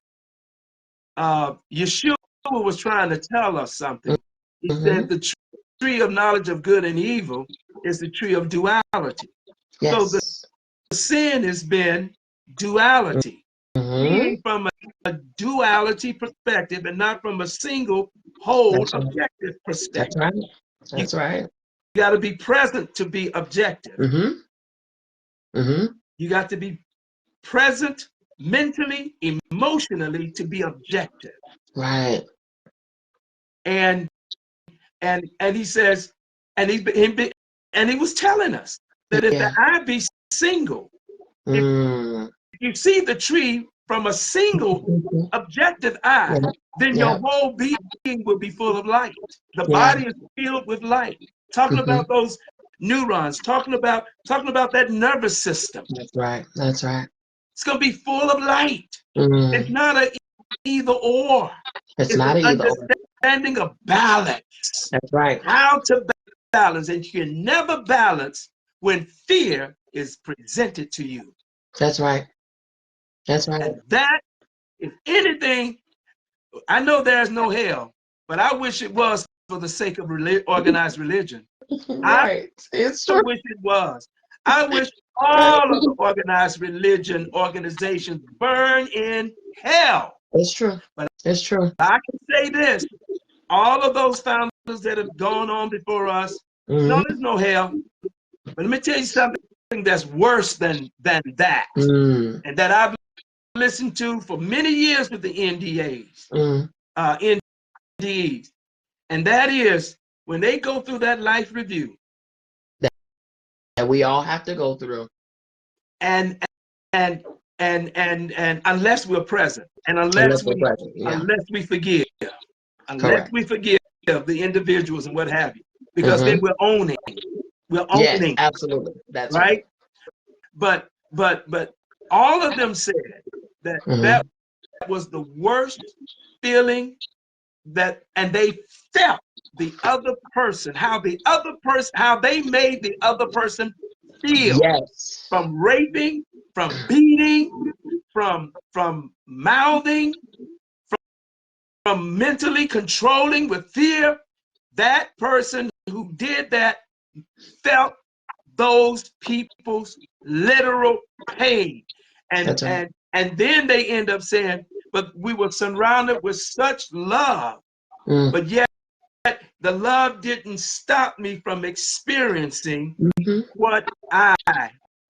Yeshua was trying to tell us something. He said the tree of knowledge of good and evil is the tree of duality. So the sin has been duality, meaning from a duality perspective and not from a single whole objective perspective. That's right. You got to be present to be objective. You got to be present mentally, emotionally to be objective. Right. And he says, and he was telling us that if the eye be single, if you see the tree from a single objective eye, then your whole being will be full of light. The body is filled with light. Talking about those neurons, talking about that nervous system. That's right. That's right. It's going to be full of light. It's not an either or. It's not an either or. Understanding of balance. That's right. How to balance, and you can never balance when fear is presented to you. That's right. That's right. And that, if anything, I know there's no hell, but I wish it was for the sake of organized religion. Right. It's true. I wish it was. I wish all of the organized religion organizations burn in hell. It's true. But it's true. I can say this. All of those founders that have gone on before us, no, there's no hell. But let me tell you something that's worse than that. And that I've listened to for many years with the NDAs, NDEs. And that is when they go through that life review. That we all have to go through. And unless we're present, and unless we forgive, we forgive the individuals and what have you, because then we're owning. Yes, absolutely. That's right. But all of them said that that was the worst feeling and they felt the other person, how they made the other person feel. Yes. From raping, from beating, from mouthing, from mentally controlling with fear. That person who did that felt those people's literal pain. And then they end up saying, but we were surrounded with such love, but yet the love didn't stop me from experiencing what I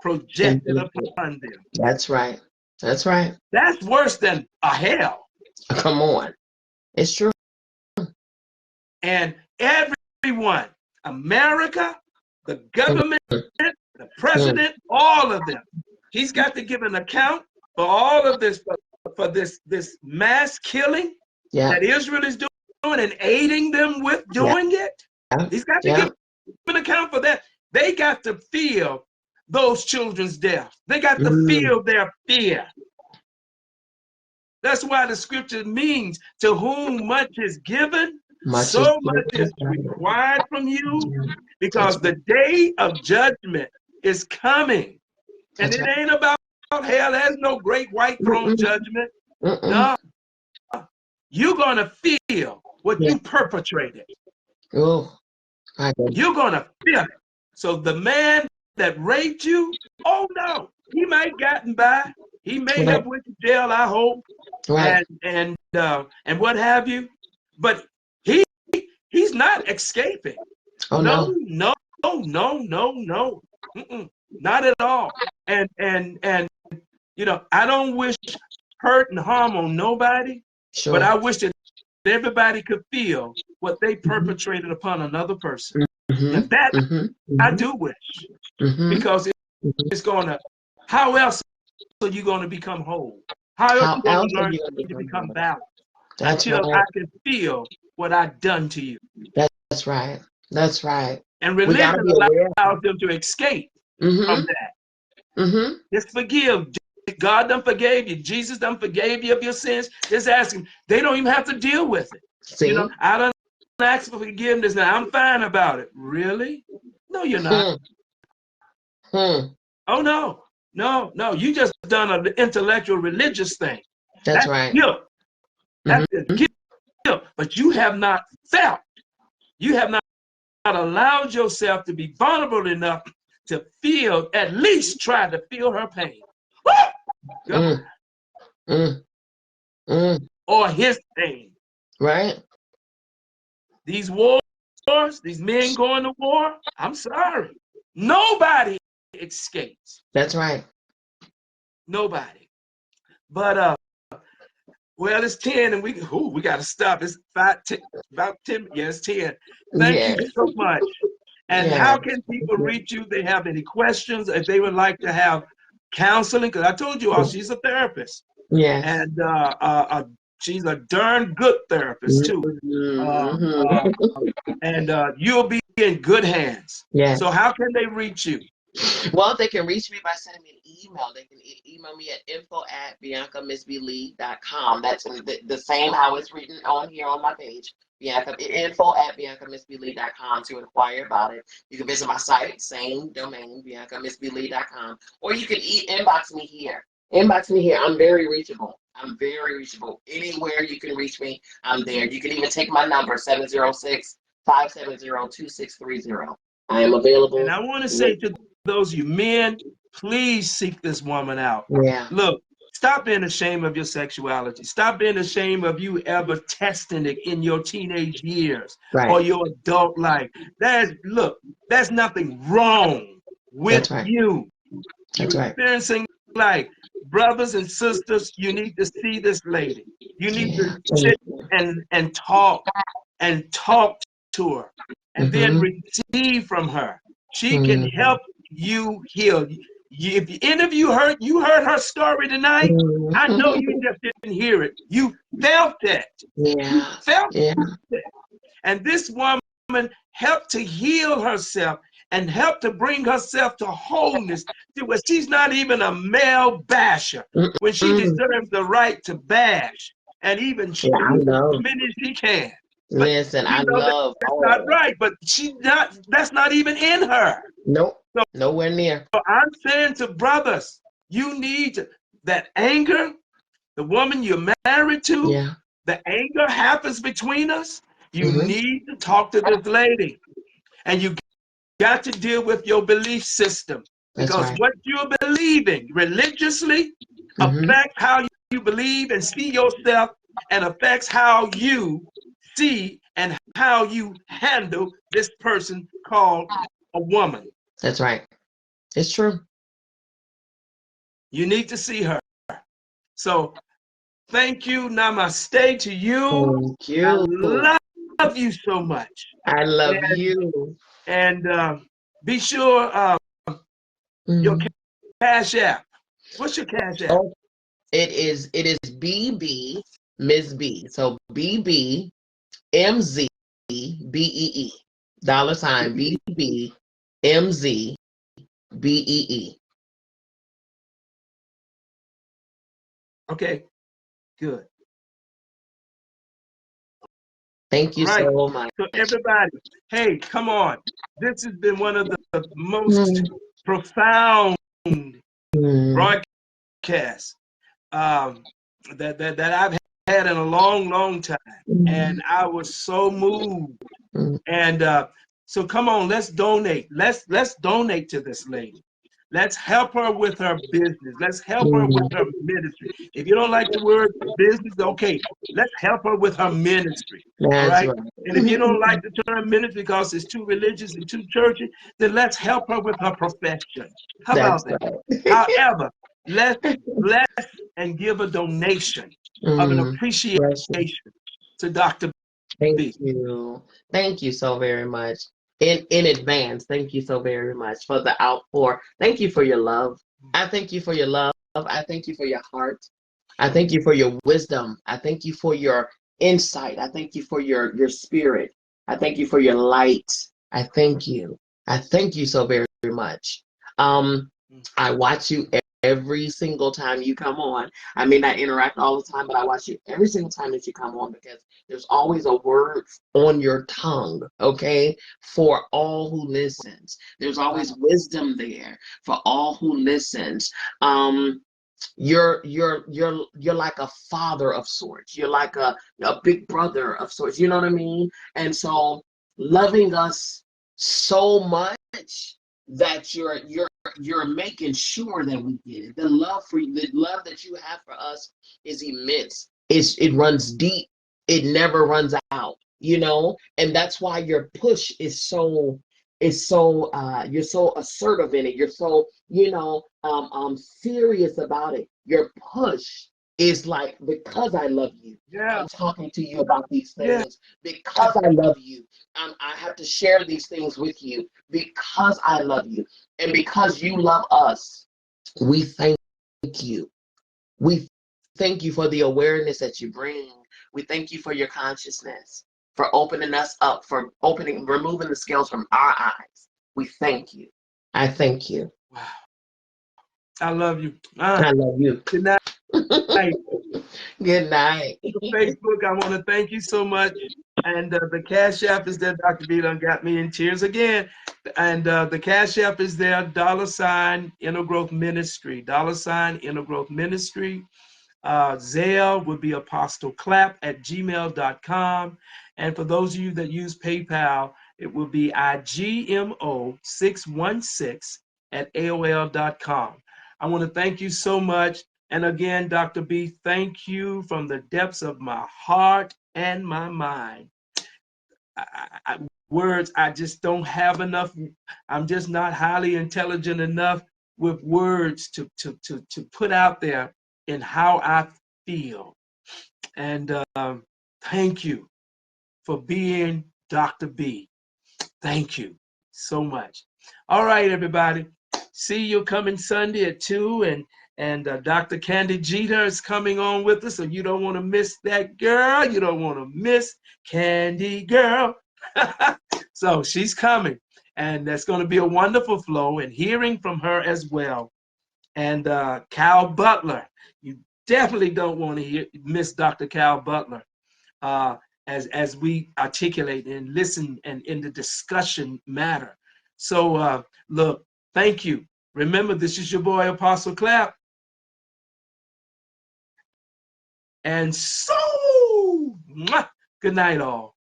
projected upon them. That's right. That's right. That's worse than a hell. Come on. It's true. And everyone, America, the government, the president, all of them, he's got to give an account for all of this, for this mass killing that Israel is doing and aiding them with doing it. He's got to give an account for that. They got to feel those children's death. They got to feel their fear. That's why the scripture means, to whom much is given, so much is required from you, because the day of judgment is coming. And it ain't about hell. There's no great white throne judgment. No, you're going to feel what Yeah. you perpetrated. Oh, my goodness. You're going to feel it. So the man that raped you, oh no, he might have gotten by. He may Right. have went to jail, I hope, Right. and what have you. But he's not escaping. Oh, No, no. no, no, no, no. Not at all. And you know, I don't wish hurt and harm on nobody, Sure. but I wish that everybody could feel what they perpetrated upon another person. Now that I do wish, because it's gonna. How else are you gonna become whole? How else are you gonna learn to become balanced? That's Until right. I can feel what I've done to you. That's right. That's right. And We gotta religion be aware. allows them to escape from that. Just forgive. God done forgave you. Jesus done forgave you of your sins. Just ask him. They don't even have to deal with it. See? You know, I don't ask for forgiveness now. I'm fine about it. Really? No, you're not. Oh no. No, no. You just done an intellectual religious thing. That's right. Guilt. That's guilt. But you have not felt. You have not allowed yourself to be vulnerable enough to feel, at least try to feel her pain. Or his pain. Right. These wars, these men going to war, I'm sorry. Nobody escapes. That's right. Nobody. But well, it's 10 and we got to stop. It's about 10. Yes, 10. Thank you so much. And how can people reach you? They have any questions? If they would like to have counseling, because I told you all, she's a therapist. Yes. And she's a darn good therapist too. And you'll be in good hands. Yes. So how can they reach you? Well, they can reach me by sending me an email. They can email me at info@biancamissblee.com. That's the same how it's written on here on my page. info@biancamissblee.com to inquire about it. You can visit my site, same domain, biancamissblee.com, or you can inbox me here. Inbox me here. I'm very reachable. I'm very reachable. Anywhere you can reach me, I'm there. You can even take my number, 706-570-2630. I am available. And I want to say to those of you men, please seek this woman out. Yeah. Look, stop being ashamed of your sexuality. Stop being ashamed of you ever testing it in your teenage years or your adult life. There's nothing wrong with you. You're experiencing life. Brothers and sisters, you need to see this lady. You need to sit and talk to her and then receive from her. She can help you heal. If any of you heard her story tonight, I know you just didn't hear it. You felt it. You felt it. And this woman helped to heal herself and help to bring herself to wholeness to where she's not even a male basher when she deserves the right to bash and even shoot as many as she can. But listen, I love that's not right, but that's not even in her. Nope. So, nowhere near. So I'm saying to brothers, you need that anger, the woman you're married to, the anger happens between us. You need to talk to this lady. And you got to deal with your belief system. Because what you're believing religiously affects how you believe and see yourself and affects how you see and how you handle this person called a woman. That's right. It's true. You need to see her. So thank you. Namaste to you. Thank you. I love you so much. I love you. And be sure your Cash App. What's your Cash App? Oh, it is BB Ms. B. So BB MZ BEE. $ BB MZ BEE. Okay, good. Thank you so much. So everybody, hey, come on. This has been one of the most profound broadcasts that I've had in a long, long time. And I was so moved. And so come on, let's donate. Let's donate to this lady. Let's help her with her business. Let's help her with her ministry. If you don't like the word business, okay, let's help her with her ministry. All That's right. right. And if you don't like the term ministry because it's too religious and too churchy, then let's help her with her profession. How That's about that? right. However, let's bless and give a donation of an appreciation Bless you. to Dr. Thank B. you. Thank you so very much. In advance, thank you so very much for the outpour. Thank you for your love. I thank you for your love. I thank you for your heart. I thank you for your wisdom. I thank you for your insight. I thank you for your spirit. I thank you for your light. I thank you. I thank you so very, very much. I watch you every single time you come on. I may not interact all the time, but I watch you every single time that you come on because there's always a word on your tongue, okay, for all who listens. There's always wisdom there for all who listens. You're like a father of sorts. You're like a big brother of sorts. You know what I mean? And so loving us so much that you're making sure that we get it. The love for you, the love that you have for us is immense. It runs deep. It never runs out, you know? And that's why your push is so you're so assertive in it. You're so, serious about it. Your push is like, because I love you, Yeah, I'm talking to you about these yeah. things. Because I love you, I have to share these things with you because I love you. And because you love us, we thank you. We thank you for the awareness that you bring. We thank you for your consciousness, for opening us up, for removing the scales from our eyes. We thank you. I thank you. Wow. I love you. I love you. Good night. Good night. Facebook, I want to thank you so much. And the Cash App is there. Dr. B done got me in tears again. And the Cash App is there, $ Inner Growth Ministry, $ Inner Growth Ministry. Zelle would be apostleclapp@gmail.com. And for those of you that use PayPal, it will be igmo616@aol.com. I want to thank you so much. And again, Dr. B, thank you from the depths of my heart and my mind. Words, I just don't have enough. I'm just not highly intelligent enough with words to put out there in how I feel. And thank you for being Dr. B. Thank you so much. All right, everybody. See you coming Sunday at 2, and Dr. Candy Jeter is coming on with us, so you don't want to miss that girl. You don't want to miss Candy Girl. So she's coming, and that's going to be a wonderful flow, and hearing from her as well. And Cal Butler, you definitely don't want to miss Dr. Cal Butler as we articulate and listen and in the discussion matter. So look, thank you. Remember, this is your boy Apostle Clapp. And so, good night all.